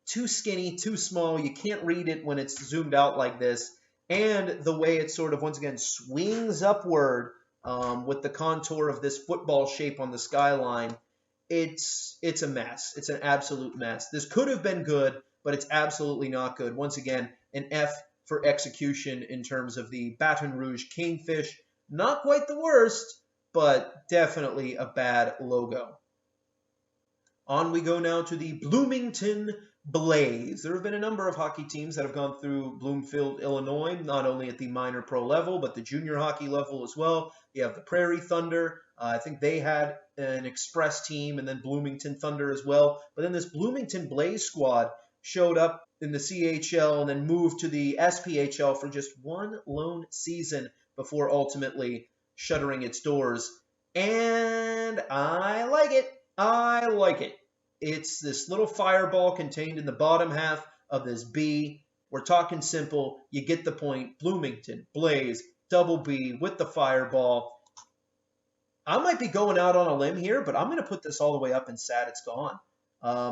too skinny, too small. You can't read it when it's zoomed out like this. And the way it sort of, once again, swings upward with the contour of this football shape on the skyline, it's a mess. It's an absolute mess. This could have been good, but it's absolutely not good. Once again, an F for execution in terms of the Baton Rouge Kingfish. Not quite the worst, but definitely a bad logo. On we go now to the Bloomington Blaze. There have been a number of hockey teams that have gone through Bloomfield, Illinois, not only at the minor pro level, but the junior hockey level as well. You have the Prairie Thunder. I think they had an express team, and then Bloomington Thunder as well. But then this Bloomington Blaze squad showed up in the CHL and then moved to the SPHL for just one lone season before ultimately shuttering its doors. And I like it. I like it. It's this little fireball contained in the bottom half of this B. We're talking simple. You get the point. Bloomington, Blaze, double B with the fireball. I might be going out on a limb here, but I'm going to put this all the way up and sad it's gone.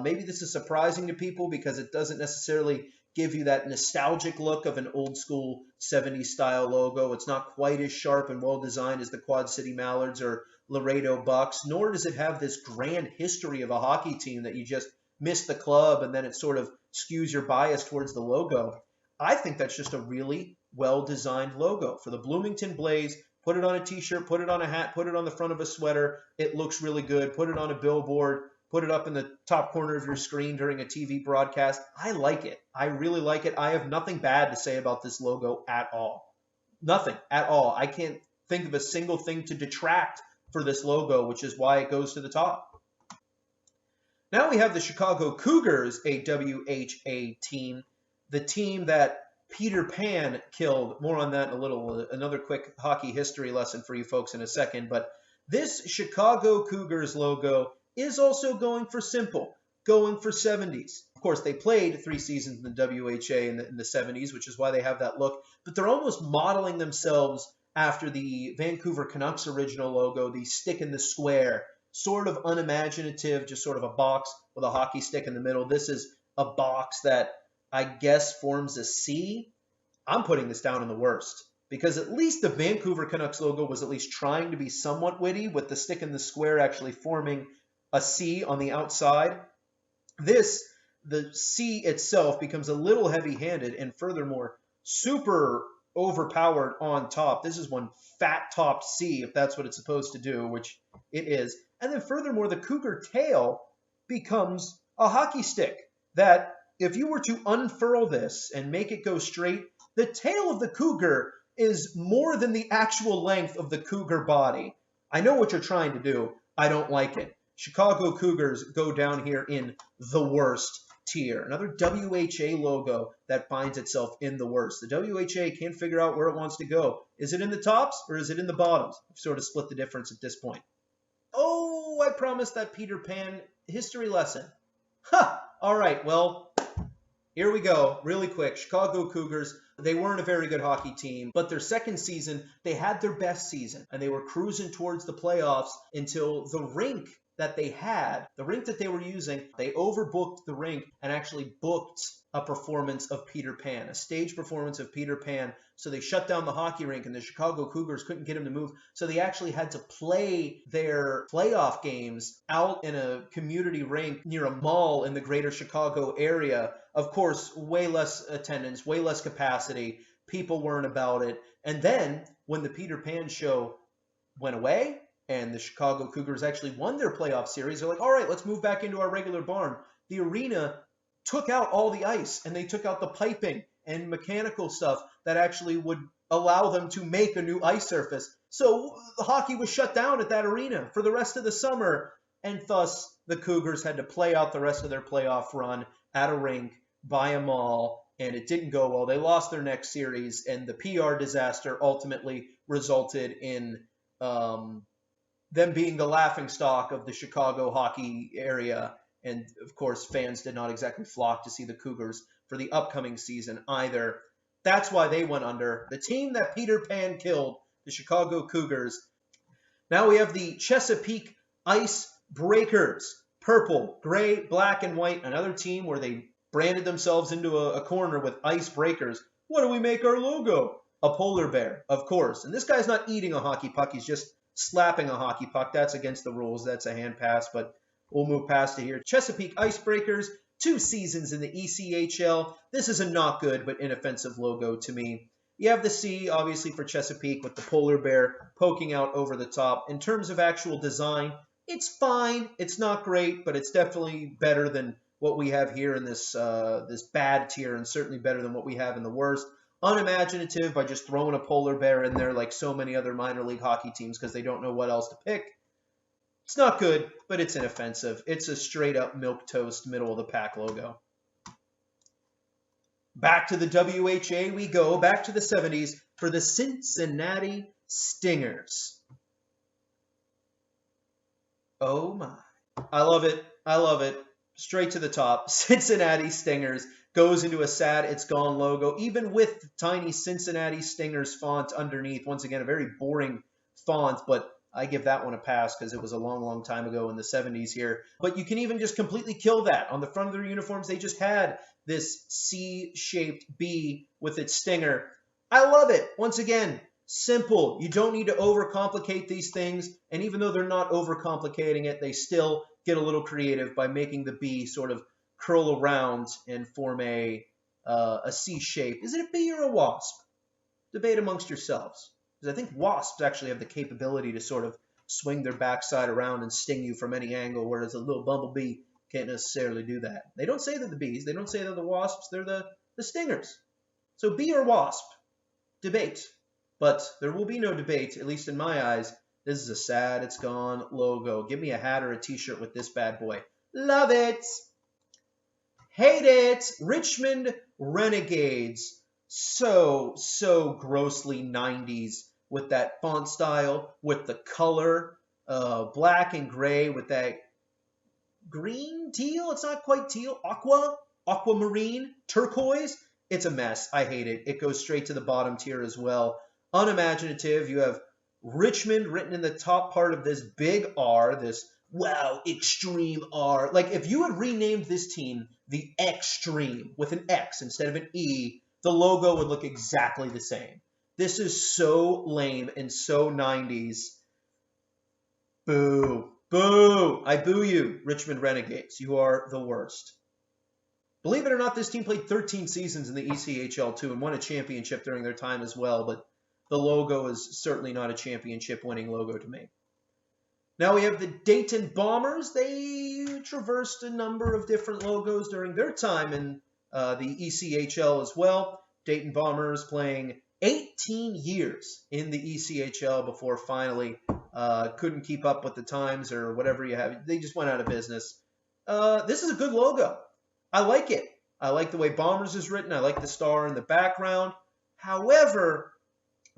Maybe this is surprising to people because it doesn't necessarily give you that nostalgic look of an old school 70s style logo. It's not quite as sharp and well designed as the Quad City Mallards or Laredo Bucks, nor does it have this grand history of a hockey team that you just miss the club and then it sort of skews your bias towards the logo. I think that's just a really well-designed logo. For the Bloomington Blaze, put it on a t-shirt, put it on a hat, put it on the front of a sweater. It looks really good. Put it on a billboard, put it up in the top corner of your screen during a TV broadcast. I like it. I really like it. I have nothing bad to say about this logo at all. Nothing at all. I can't think of a single thing to detract for this logo, which is why it goes to the top. Now we have the Chicago Cougars, a WHA team, the team that Peter Pan killed. More on that in a little. Another quick hockey history lesson for you folks in a second. But this Chicago Cougars logo is also going for simple, going for 70s. Of course, they played 3 seasons in the WHA in the 70s, which is why they have that look. But they're almost modeling themselves after the Vancouver Canucks original logo, the stick in the square, sort of unimaginative, just sort of a box with a hockey stick in the middle. This is a box that I guess forms a C. I'm putting this down in the worst because at least the Vancouver Canucks logo was at least trying to be somewhat witty with the stick in the square actually forming a C on the outside. This, the C itself becomes a little heavy-handed and furthermore super overpowered on top. This is one fat-topped C, if that's what it's supposed to do, which it is. And then furthermore, the Cougar tail becomes a hockey stick that if you were to unfurl this and make it go straight, the tail of the Cougar is more than the actual length of the Cougar body. I know what you're trying to do. I don't like it. Chicago Cougars go down here in the worst tier. Another WHA logo that finds itself in the worst. The WHA can't figure out where it wants to go. Is it in the tops or is it in the bottoms? I've sort of split the difference at this point. Oh, I promised that Peter Pan history lesson. Ha! All right, well, here we go. Really quick. Chicago Cougars, they weren't a very good hockey team, but their second season, they had their best season, and they were cruising towards the playoffs until the rink that they had, the rink that they were using, they overbooked the rink and actually booked a performance of Peter Pan, a stage performance of Peter Pan. So they shut down the hockey rink and the Chicago Cougars couldn't get him to move. So they actually had to play their playoff games out in a community rink near a mall in the greater Chicago area. Of course, way less attendance, way less capacity. People weren't about it. And then when the Peter Pan show went away, and the Chicago Cougars actually won their playoff series, they're like, all right, let's move back into our regular barn. The arena took out all the ice, and they took out the piping and mechanical stuff that actually would allow them to make a new ice surface. So the hockey was shut down at that arena for the rest of the summer, and thus the Cougars had to play out the rest of their playoff run at a rink by a mall, and it didn't go well. They lost their next series, and the PR disaster ultimately resulted in them being the laughingstock of the Chicago hockey area. And, of course, fans did not exactly flock to see the Cougars for the upcoming season either. That's why they went under. The team that Peter Pan killed, the Chicago Cougars. Now we have the Chesapeake Ice Breakers. Purple, gray, black, and white. Another team where they branded themselves into a corner with ice breakers. What do we make our logo? A polar bear, of course. And this guy's not eating a hockey puck. He's just slapping a hockey puck. That's against the rules. That's a hand pass, but we'll move past it here. Chesapeake Icebreakers, 2 seasons in the ECHL. This is a not good but inoffensive logo to me. You have the C, obviously, for Chesapeake with the polar bear poking out over the top. In terms of actual design, it's fine. It's not great, but it's definitely better than what we have here in this this bad tier, and certainly better than what we have in the worst. Unimaginative by just throwing a polar bear in there like so many other minor league hockey teams because they don't know what else to pick. It's not good, but it's inoffensive. It's a straight up milquetoast middle of the pack logo. Back to the WHA we go, back to the 70s for the Cincinnati Stingers. Oh my. I love it. I love it. Straight to the top. Cincinnati Stingers goes into a sad It's Gone logo, even with the tiny Cincinnati Stingers font underneath. Once again, a very boring font, but I give that one a pass because it was a long, long time ago in the 70s here. But you can even just completely kill that. On the front of their uniforms, they just had this C-shaped B with its stinger. I love it. Once again, simple. You don't need to overcomplicate these things. And even though they're not overcomplicating it, they still get a little creative by making the B sort of curl around and form a C shape. Is it a bee or a wasp? Debate amongst yourselves. Because I think wasps actually have the capability to sort of swing their backside around and sting you from any angle, whereas a little bumblebee can't necessarily do that. They don't say they're the bees. They don't say they're the wasps. They're the stingers. So bee or wasp? Debate. But there will be no debate, at least in my eyes. This is a sad It's Gone logo. Give me a hat or a t-shirt with this bad boy. Love it. Hate it. Richmond Renegades. So grossly 90s with that font style, with the color, black and gray with that green, teal. It's not quite teal. Aquamarine, turquoise. It's a mess. I hate it. It goes straight to the bottom tier as well. Unimaginative. You have Richmond written in the top part of this big R, this wow, extreme R. Like if you had renamed this team the Extreme with an X instead of an E, the logo would look exactly the same. This is so lame and so 90s. Boo. Boo. I boo you, Richmond Renegades. You are the worst. Believe it or not, this team played 13 seasons in the ECHL too and won a championship during their time as well, but the logo is certainly not a championship-winning logo to me. Now we have the Dayton Bombers. They traversed a number of different logos during their time in the ECHL as well. Dayton Bombers playing 18 years in the ECHL before finally couldn't keep up with the times or whatever you have. They just went out of business. This is a good logo. I like it. I like the way Bombers is written. I like the star in the background. However,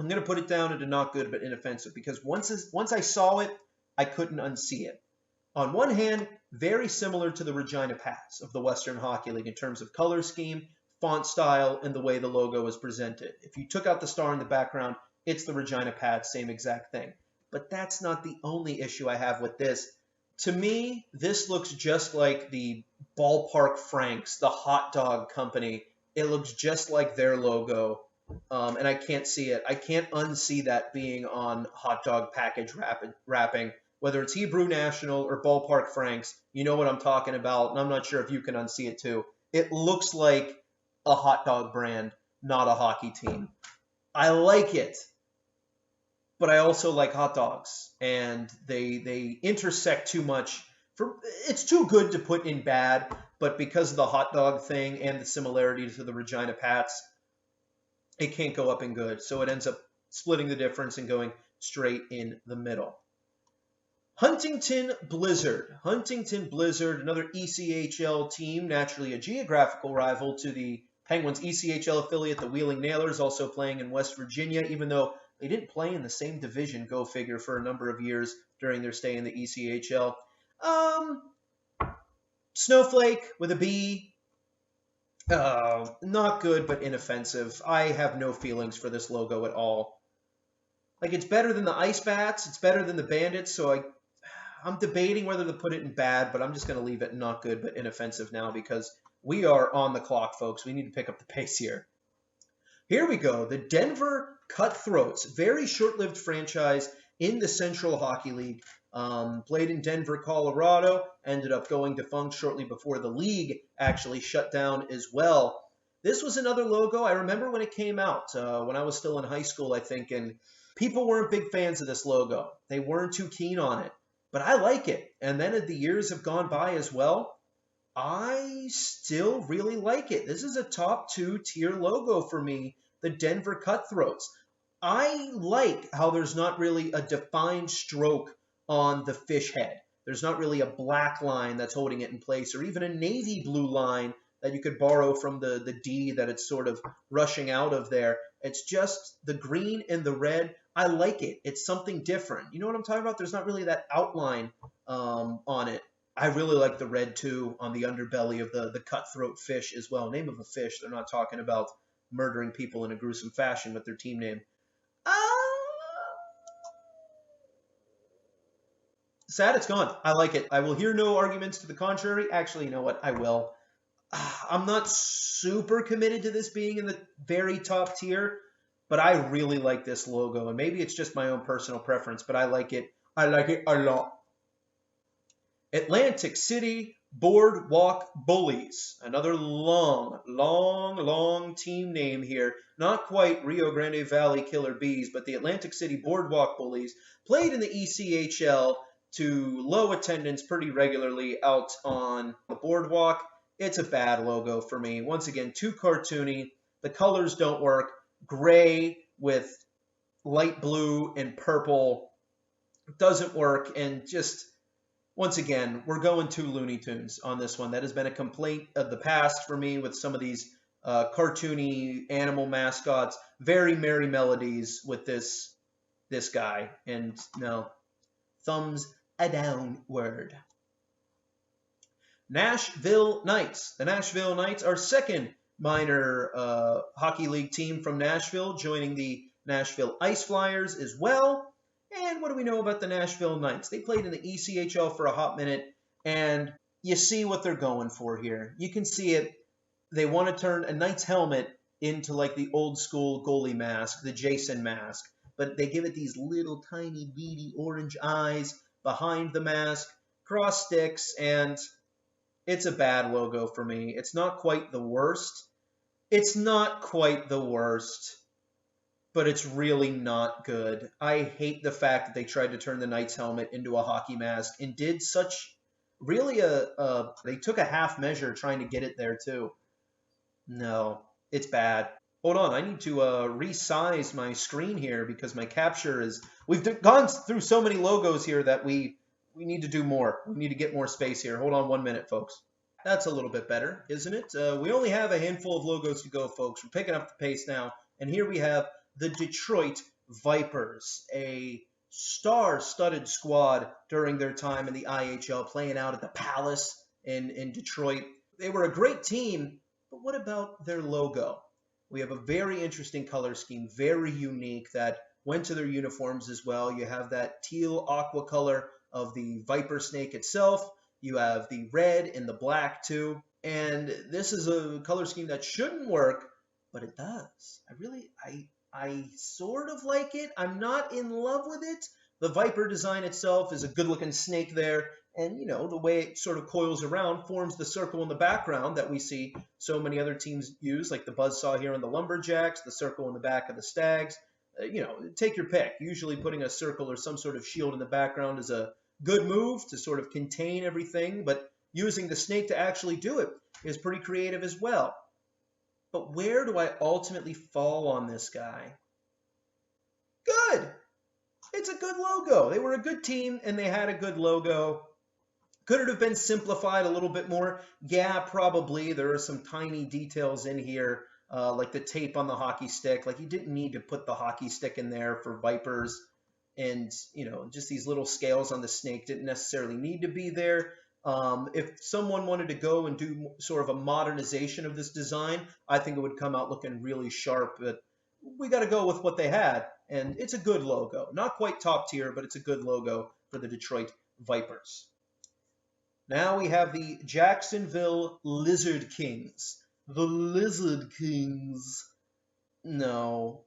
I'm going to put it down into not good but inoffensive because once I saw it, I couldn't unsee it. On one hand, very similar to the Regina Pats of the Western Hockey League in terms of color scheme, font style, and the way the logo is presented. If you took out the star in the background, it's the Regina Pats, same exact thing. But that's not the only issue I have with this. To me, this looks just like the Ballpark Franks, the hot dog company. It looks just like their logo. And I can't see it. I can't unsee that being on hot dog package wrapping. Whether it's Hebrew National or Ballpark Franks, you know what I'm talking about, and I'm not sure if you can unsee it too. It looks like a hot dog brand, not a hockey team. I like it, but I also like hot dogs, and they intersect too much. It's too good to put in bad, but because of the hot dog thing and the similarity to the Regina Pats, it can't go up in good. So it ends up splitting the difference and going straight in the middle. Huntington Blizzard. Huntington Blizzard, another ECHL team, naturally a geographical rival to the Penguins' ECHL affiliate, the Wheeling Nailers, also playing in West Virginia, even though they didn't play in the same division, go figure, for a number of years during their stay in the ECHL. Snowflake with a B. Not good, but inoffensive. I have no feelings for this logo at all. Like, it's better than the Icebats. It's better than the Bandits, so I'm debating whether to put it in bad, but I'm just going to leave it not good, but inoffensive now because we are on the clock, folks. We need to pick up the pace here. Here we go. The Denver Cutthroats, very short-lived franchise in the Central Hockey League. Played in Denver, Colorado, ended up going defunct shortly before the league actually shut down as well. This was another logo. I remember when it came out, when I was still in high school, I think, and people weren't big fans of this logo. They weren't too keen on it, but I like it. And then as the years have gone by as well, I still really like it. This is a top 2 tier logo for me, the Denver Cutthroats. I like how there's not really a defined stroke on the fish head. There's not really a black line that's holding it in place, or even a navy blue line that you could borrow from the D that it's sort of rushing out of there. It's just the green and the red. I like it. It's something different. You know what I'm talking about? There's not really that outline on it. I really like the red too on the underbelly of the cutthroat fish as well. Name of a fish. They're not talking about murdering people in a gruesome fashion with their team name. Sad it's gone. I like it. I will hear no arguments to the contrary. Actually, you know what? I will. I'm not super committed to this being in the very top tier, but I really like this logo. And maybe it's just my own personal preference, but I like it. I like it a lot. Atlantic City Boardwalk Bullies. Another long team name here. Not quite Rio Grande Valley Killer Bees, but the Atlantic City Boardwalk Bullies played in the ECHL to low attendance pretty regularly out on the boardwalk. It's a bad logo for me. Once again, too cartoony. The colors don't work. Gray with light blue and purple doesn't work. And just, once again, we're going too Looney Tunes on this one. That has been a complaint of the past for me with some of these cartoony animal mascots. Very merry melodies with this guy. And no, thumbs a downward. Nashville Knights. The Nashville Knights are second minor hockey league team from Nashville, joining the Nashville Ice Flyers as well. And what do we know about the Nashville Knights? They played in the ECHL for a hot minute, and you see what they're going for here. You can see it. They want to turn a Knight's helmet into like the old school goalie mask, the Jason mask. But they give it these little tiny beady orange eyes behind the mask, cross sticks, and it's a bad logo for me. It's not quite the worst. It's not quite the worst, but it's really not good. I hate the fact that they tried to turn the Knight's helmet into a hockey mask and did such really they took a half measure trying to get it there too. No, it's bad. Hold on, I need to resize my screen here because my capture is... We've gone through so many logos here that we need to do more. We need to get more space here. Hold on 1 minute, folks. That's a little bit better, isn't it? We only have a handful of logos to go, folks. We're picking up the pace now. And here we have the Detroit Vipers, a star-studded squad during their time in the IHL, playing out at the Palace in Detroit. They were a great team, but what about their logo? We have a very interesting color scheme, very unique, that went to their uniforms as well. You have that teal aqua color of the Viper snake itself. You have the red and the black too. And this is a color scheme that shouldn't work, but it does. I sort of like it. I'm not in love with it. The Viper design itself is a good-looking snake there. And, you know, the way it sort of coils around forms the circle in the background that we see so many other teams use, like the buzzsaw here on the Lumberjacks, the circle in the back of the Stags. You know, take your pick. Usually putting a circle or some sort of shield in the background is a good move to sort of contain everything, but using the snake to actually do it is pretty creative as well. But where do I ultimately fall on this guy? Good! It's a good logo. They were a good team, and they had a good logo. Could it have been simplified a little bit more? Yeah, probably. There are some tiny details in here, like the tape on the hockey stick. Like, you didn't need to put the hockey stick in there for Vipers. And, you know, just these little scales on the snake didn't necessarily need to be there. If someone wanted to go and do sort of a modernization of this design, I think it would come out looking really sharp. But we got to go with what they had. And it's a good logo. Not quite top tier, but it's a good logo for the Detroit Vipers. Now we have the Jacksonville Lizard Kings. The Lizard Kings. No.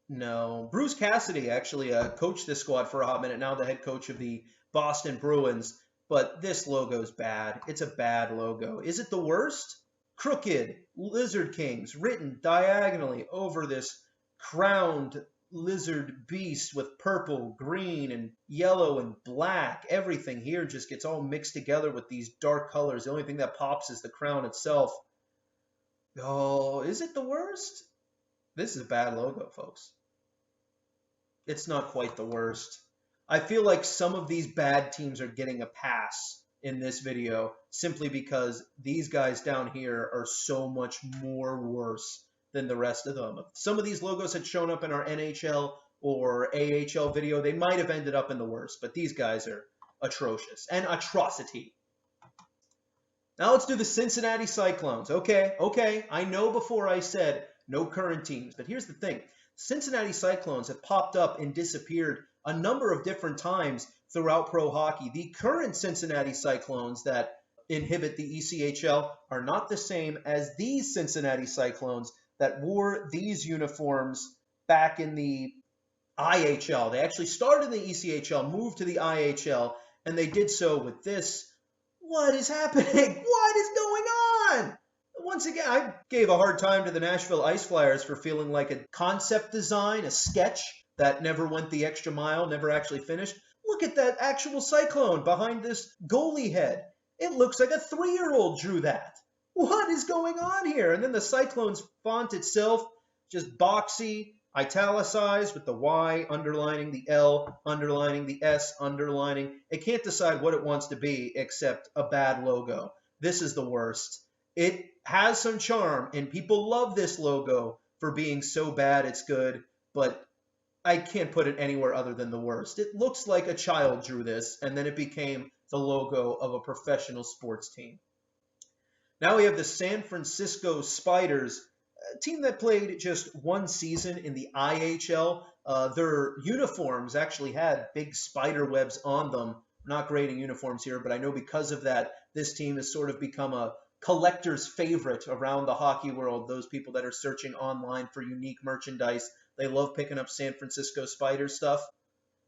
Bruce Cassidy actually coached this squad for a hot minute, now the head coach of the Boston Bruins. But this logo's bad. It's a bad logo. Is it the worst? Crooked Lizard Kings written diagonally over this crowned lizard beast with purple, green, and yellow and black. Everything here just gets all mixed together with these dark colors. The only thing that pops is the crown itself. Oh, is it the worst? This is a bad logo, folks. It's not quite the worst. I feel like some of these bad teams are getting a pass in this video simply because these guys down here are so much more worse than the rest of them. If some of these logos had shown up in our NHL or AHL video, they might have ended up in the worst, but these guys are atrocious. An atrocity. Now let's do the Cincinnati Cyclones. Okay, I know before I said no current teams, but here's the thing. Cincinnati Cyclones have popped up and disappeared a number of different times throughout pro hockey. The current Cincinnati Cyclones that inhibit the ECHL are not the same as these Cincinnati Cyclones that wore these uniforms back in the IHL. They actually started in the ECHL, moved to the IHL, and they did so with this. What is happening? What is going on? Once again, I gave a hard time to the Nashville Ice Flyers for feeling like a concept design, a sketch that never went the extra mile, never actually finished. Look at that actual cyclone behind this goalie head. It looks like a 3-year-old drew that. What is going on here? And then the Cyclones font itself, just boxy, italicized with the Y underlining the L, underlining the S, underlining. It can't decide what it wants to be except a bad logo. This is the worst. It has some charm, and people love this logo for being so bad it's good, but I can't put it anywhere other than the worst. It looks like a child drew this, and then it became the logo of a professional sports team. Now we have the San Francisco Spiders, a team that played just one season in the IHL. Their uniforms actually had big spider webs on them. I'm not grading uniforms here, but I know because of that, this team has sort of become a collector's favorite around the hockey world. Those people that are searching online for unique merchandise, they love picking up San Francisco Spiders stuff.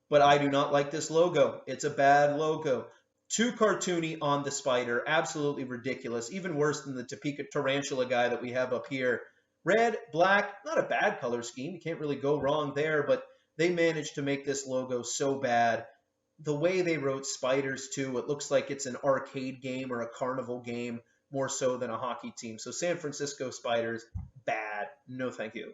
But I do not like this logo. It's a bad logo. Too cartoony on the spider. Absolutely ridiculous. Even worse than the Topeka tarantula guy that we have up here. Red, black, not a bad color scheme. You can't really go wrong there, but they managed to make this logo so bad. The way they wrote spiders, too, it looks like it's an arcade game or a carnival game more so than a hockey team. So San Francisco Spiders, bad. No thank you.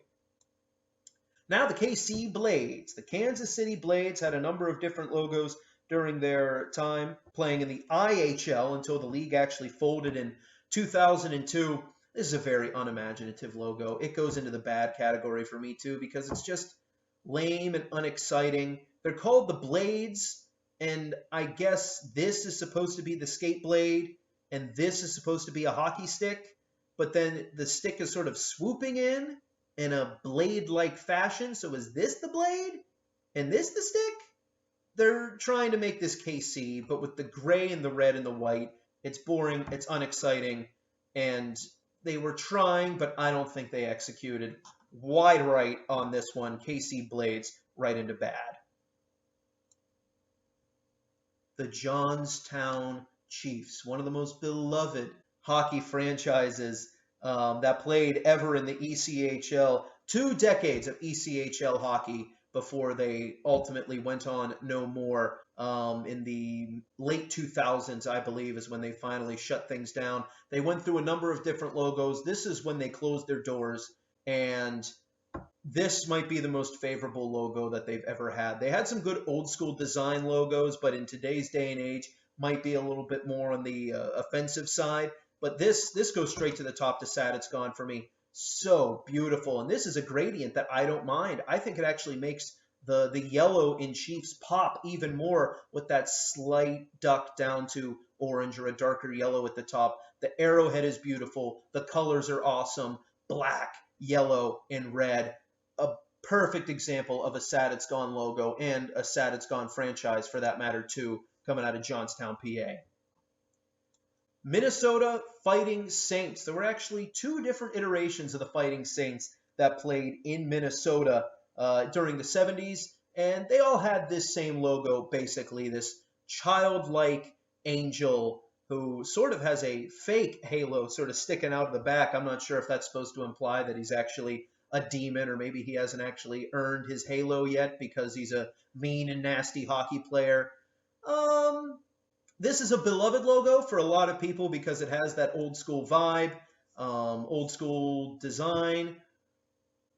Now the KC Blades. The Kansas City Blades had a number of different logos during their time playing in the IHL until the league actually folded in 2002. This is a very unimaginative logo. It goes into the bad category for me too because it's just lame and unexciting. They're called the Blades, and I guess this is supposed to be the skate blade, and this is supposed to be a hockey stick, but then the stick is sort of swooping in a blade-like fashion. So is this the blade? And this the stick? They're trying to make this KC, but with the gray and the red and the white, it's boring, it's unexciting, and they were trying, but I don't think they executed. Wide right on this one. KC Blades right into bad. The Johnstown Chiefs, one of the most beloved hockey franchises that played ever in the ECHL. 2 decades of ECHL hockey before they ultimately went on no more. In the late 2000s, I believe, is when they finally shut things down. They went through a number of different logos. This is when they closed their doors, and this might be the most favorable logo that they've ever had. They had some good old school design logos, but in today's day and age, might be a little bit more on the offensive side. But this goes straight to the top to sad. It's gone for me. So beautiful. And this is a gradient that I don't mind. I think it actually makes the yellow in Chiefs pop even more with that slight duck down to orange or a darker yellow at the top. The arrowhead is beautiful. The colors are awesome. Black, yellow, and red. A perfect example of a sad it's gone logo and a sad it's gone franchise for that matter too, coming out of Johnstown, PA. Minnesota Fighting Saints. There were actually 2 different iterations of the Fighting Saints that played in Minnesota during the 70s, and they all had this same logo, basically, this childlike angel who sort of has a fake halo sort of sticking out of the back. I'm not sure if that's supposed to imply that he's actually a demon, or maybe he hasn't actually earned his halo yet because he's a mean and nasty hockey player. This is a beloved logo for a lot of people because it has that old school vibe, old school design.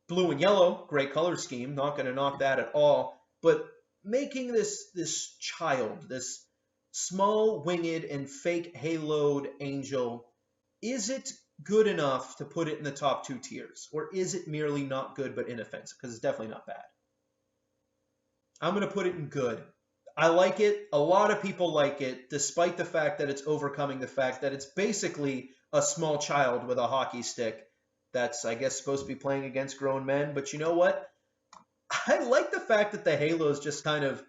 Blue and yellow, great color scheme, not going to knock that at all. But making this child, this small winged and fake haloed angel, is it good enough to put it in the top 2 tiers? Or is it merely not good but inoffensive? Because it's definitely not bad. I'm going to put it in good. I like it. A lot of people like it, despite the fact that it's overcoming the fact that it's basically a small child with a hockey stick that's, I guess, supposed to be playing against grown men. But you know what? I like the fact that the halo is just kind of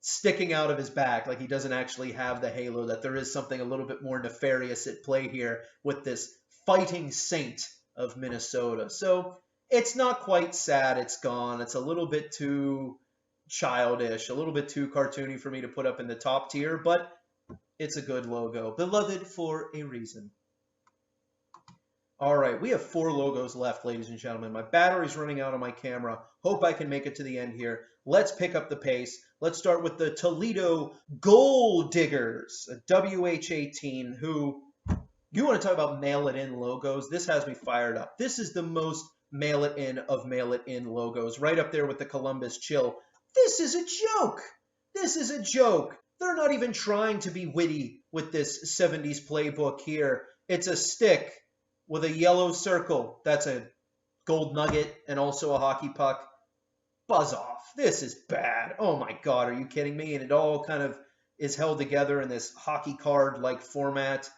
sticking out of his back, like he doesn't actually have the halo, that there is something a little bit more nefarious at play here with this fighting saint of Minnesota. So it's not quite sad it's gone. It's a little bit too childish, a little bit too cartoony for me to put up in the top tier, but it's a good logo. Beloved for a reason. All right, we have 4 logos left, ladies and gentlemen. My battery's running out on my camera. Hope I can make it to the end here. Let's pick up the pace. Let's start with the Toledo Gold Diggers, a WH18, who, you want to talk about mail-it-in logos? This has me fired up. This is the most mail-it-in of mail-it-in logos, right up there with the Columbus Chill. This is a joke. This is a joke. They're not even trying to be witty with this 70s playbook here. It's a stick with a yellow circle. That's a gold nugget and also a hockey puck. Buzz off. This is bad. Oh my God, are you kidding me? And it all kind of is held together in this hockey card-like format.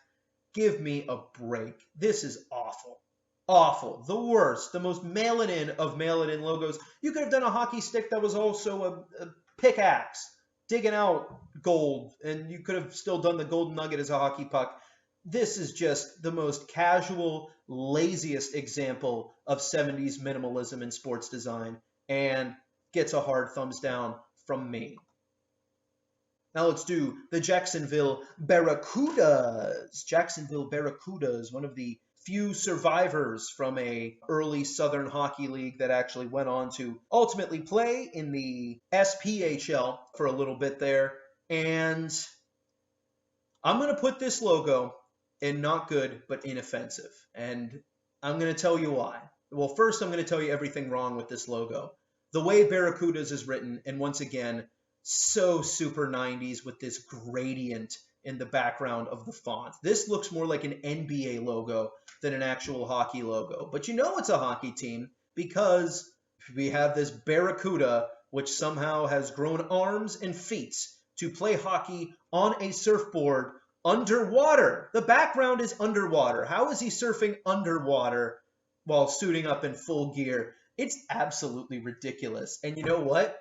Give me a break. This is awful. Awful. The worst. The most mail-it-in of mail-it-in logos. You could have done a hockey stick that was also a pickaxe, digging out gold, and you could have still done the golden nugget as a hockey puck. This is just the most casual, laziest example of 70s minimalism in sports design, and gets a hard thumbs down from me. Now let's do the Jacksonville Barracudas. Jacksonville Barracudas, one of the few survivors from a early Southern Hockey League that actually went on to ultimately play in the SPHL for a little bit there. And I'm going to put this logo in not good, but inoffensive. And I'm going to tell you why. Well, first, I'm going to tell you everything wrong with this logo. The way Barracudas is written, and once again, so super 90s with this gradient in the background of the font. This looks more like an NBA logo than an actual hockey logo. But you know it's a hockey team because we have this Barracuda, which somehow has grown arms and feet to play hockey on a surfboard underwater. The background is underwater. How is he surfing underwater while suiting up in full gear? It's absolutely ridiculous. And you know what?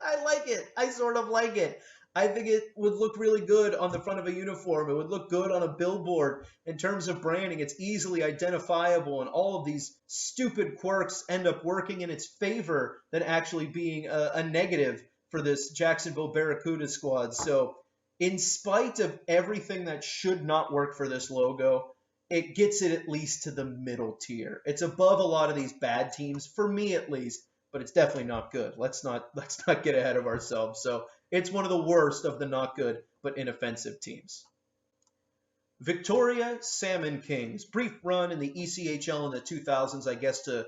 I like it. I sort of like it. I think it would look really good on the front of a uniform. It would look good on a billboard in terms of branding. It's easily identifiable, and all of these stupid quirks end up working in its favor than actually being a negative for this Jacksonville Barracuda squad. So in spite of everything that should not work for this logo, it gets it at least to the middle tier. It's above a lot of these bad teams, for me at least, but it's definitely not good. Let's not get ahead of ourselves. So it's one of the worst of the not good but inoffensive teams. Victoria Salmon Kings. Brief run in the ECHL in the 2000s, I guess, to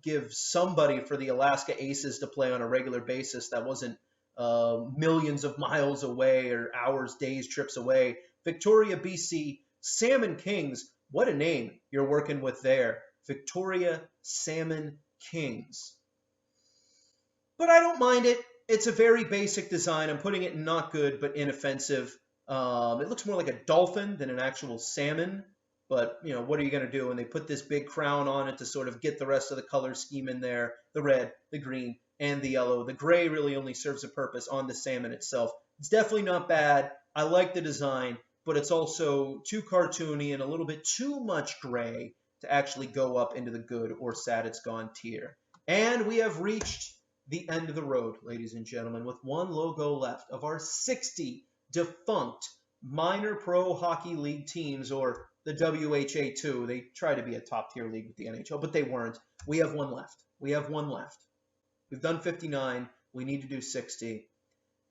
give somebody for the Alaska Aces to play on a regular basis that wasn't millions of miles away or hours, days, trips away. Victoria, BC. Salmon Kings. What a name you're working with there. Victoria Salmon Kings. But I don't mind it. It's a very basic design. I'm putting it in not good, but inoffensive. It looks more like a dolphin than an actual salmon. But, you know, what are you going to do? And they put this big crown on it to sort of get the rest of the color scheme in there. The red, the green, and the yellow. The gray really only serves a purpose on the salmon itself. It's definitely not bad. I like the design, but it's also too cartoony and a little bit too much gray to actually go up into the good or sad it's gone tier. And we have reached the end of the road, ladies and gentlemen, with one logo left of our 60 defunct minor pro hockey league teams, or the WHA too. They try to be a top tier league with the NHL, but they weren't. We have one left. We have one left. We've done 59. We need to do 60.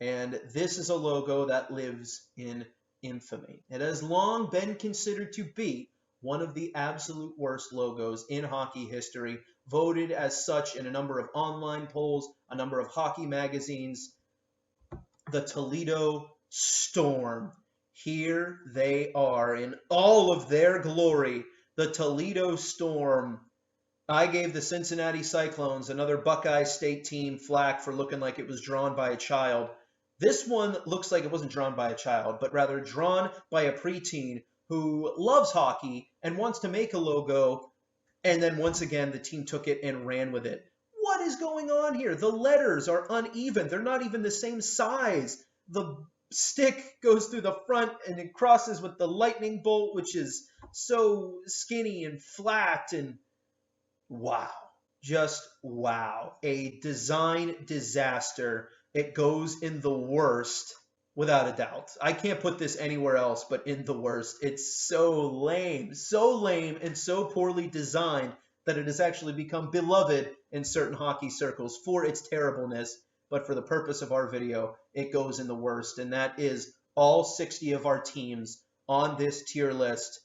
And this is a logo that lives in infamy. It has long been considered to be one of the absolute worst logos in hockey history, voted as such in a number of online polls, a number of hockey magazines. The Toledo Storm. Here they are in all of their glory. The Toledo Storm. I gave the Cincinnati Cyclones, another Buckeye State team, flack for looking like it was drawn by a child. This one looks like it wasn't drawn by a child, but rather drawn by a preteen who loves hockey and wants to make a logo, and then once again the team took it and ran with it. What is going on here? The letters are uneven. They're not even the same size. The stick goes through the front and it crosses with the lightning bolt, which is so skinny and flat, and wow. Just wow. A design disaster. It goes in the worst, without a doubt. I can't put this anywhere else but in the worst. It's so lame and so poorly designed that it has actually become beloved in certain hockey circles for its terribleness. But for the purpose of our video, it goes in the worst, and that is all 60 of our teams on this tier list.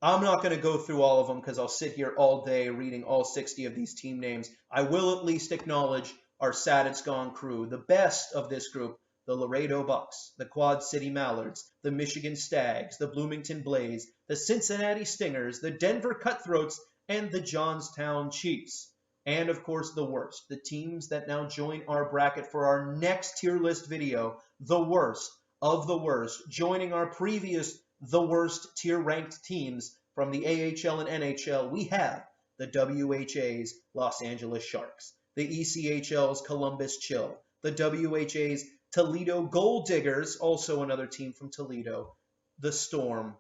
I'm not going to go through all of them because I'll sit here all day reading all 60 of these team names. I will at least acknowledge our sad it's gone crew, the best of this group: the Laredo Bucks, the Quad City Mallards, the Michigan Stags, the Bloomington Blaze, the Cincinnati Stingers, the Denver Cutthroats, and the Johnstown Chiefs. And of course the worst, the teams that now join our bracket for our next tier list video, the worst of the worst, joining our previous the worst tier ranked teams from the AHL and NHL. We have the WHA's Los Angeles Sharks, the ECHL's Columbus Chill, the WHA's Toledo Gold Diggers, also another team from Toledo, the Storm,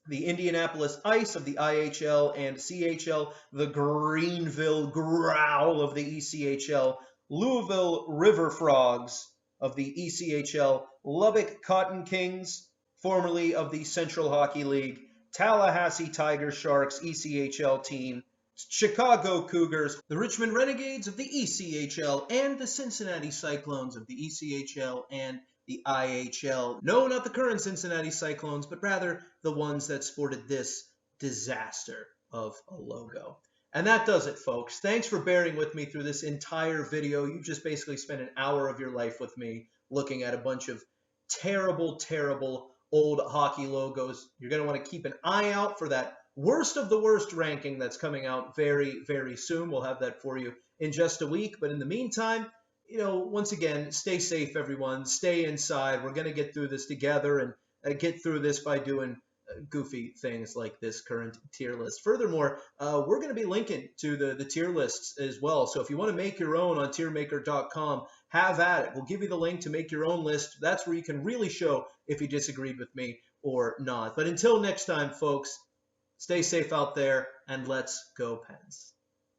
the Indianapolis Ice of the IHL and CHL, the Greenville Growl of the ECHL, Louisville River Frogs of the ECHL, Lubbock Cotton Kings, formerly of the Central Hockey League, Tallahassee Tiger Sharks ECHL team, Chicago Cougars, the Richmond Renegades of the ECHL, and the Cincinnati Cyclones of the ECHL and the IHL. No, not the current Cincinnati Cyclones, but rather the ones that sported this disaster of a logo. And that does it, folks. Thanks for bearing with me through this entire video. You just basically spent an hour of your life with me looking at a bunch of terrible, terrible old hockey logos. You're going to want to keep an eye out for that worst of the worst ranking that's coming out very, very soon. We'll have that for you in just a week. But in the meantime, once again, stay safe, everyone. Stay inside. We're going to get through this together and get through this by doing goofy things like this current tier list. Furthermore, we're going to be linking to the tier lists as well. So if you want to make your own on tiermaker.com, have at it. We'll give you the link to make your own list. That's where you can really show if you disagreed with me or not. But until next time, folks, stay safe out there, and let's go Pens.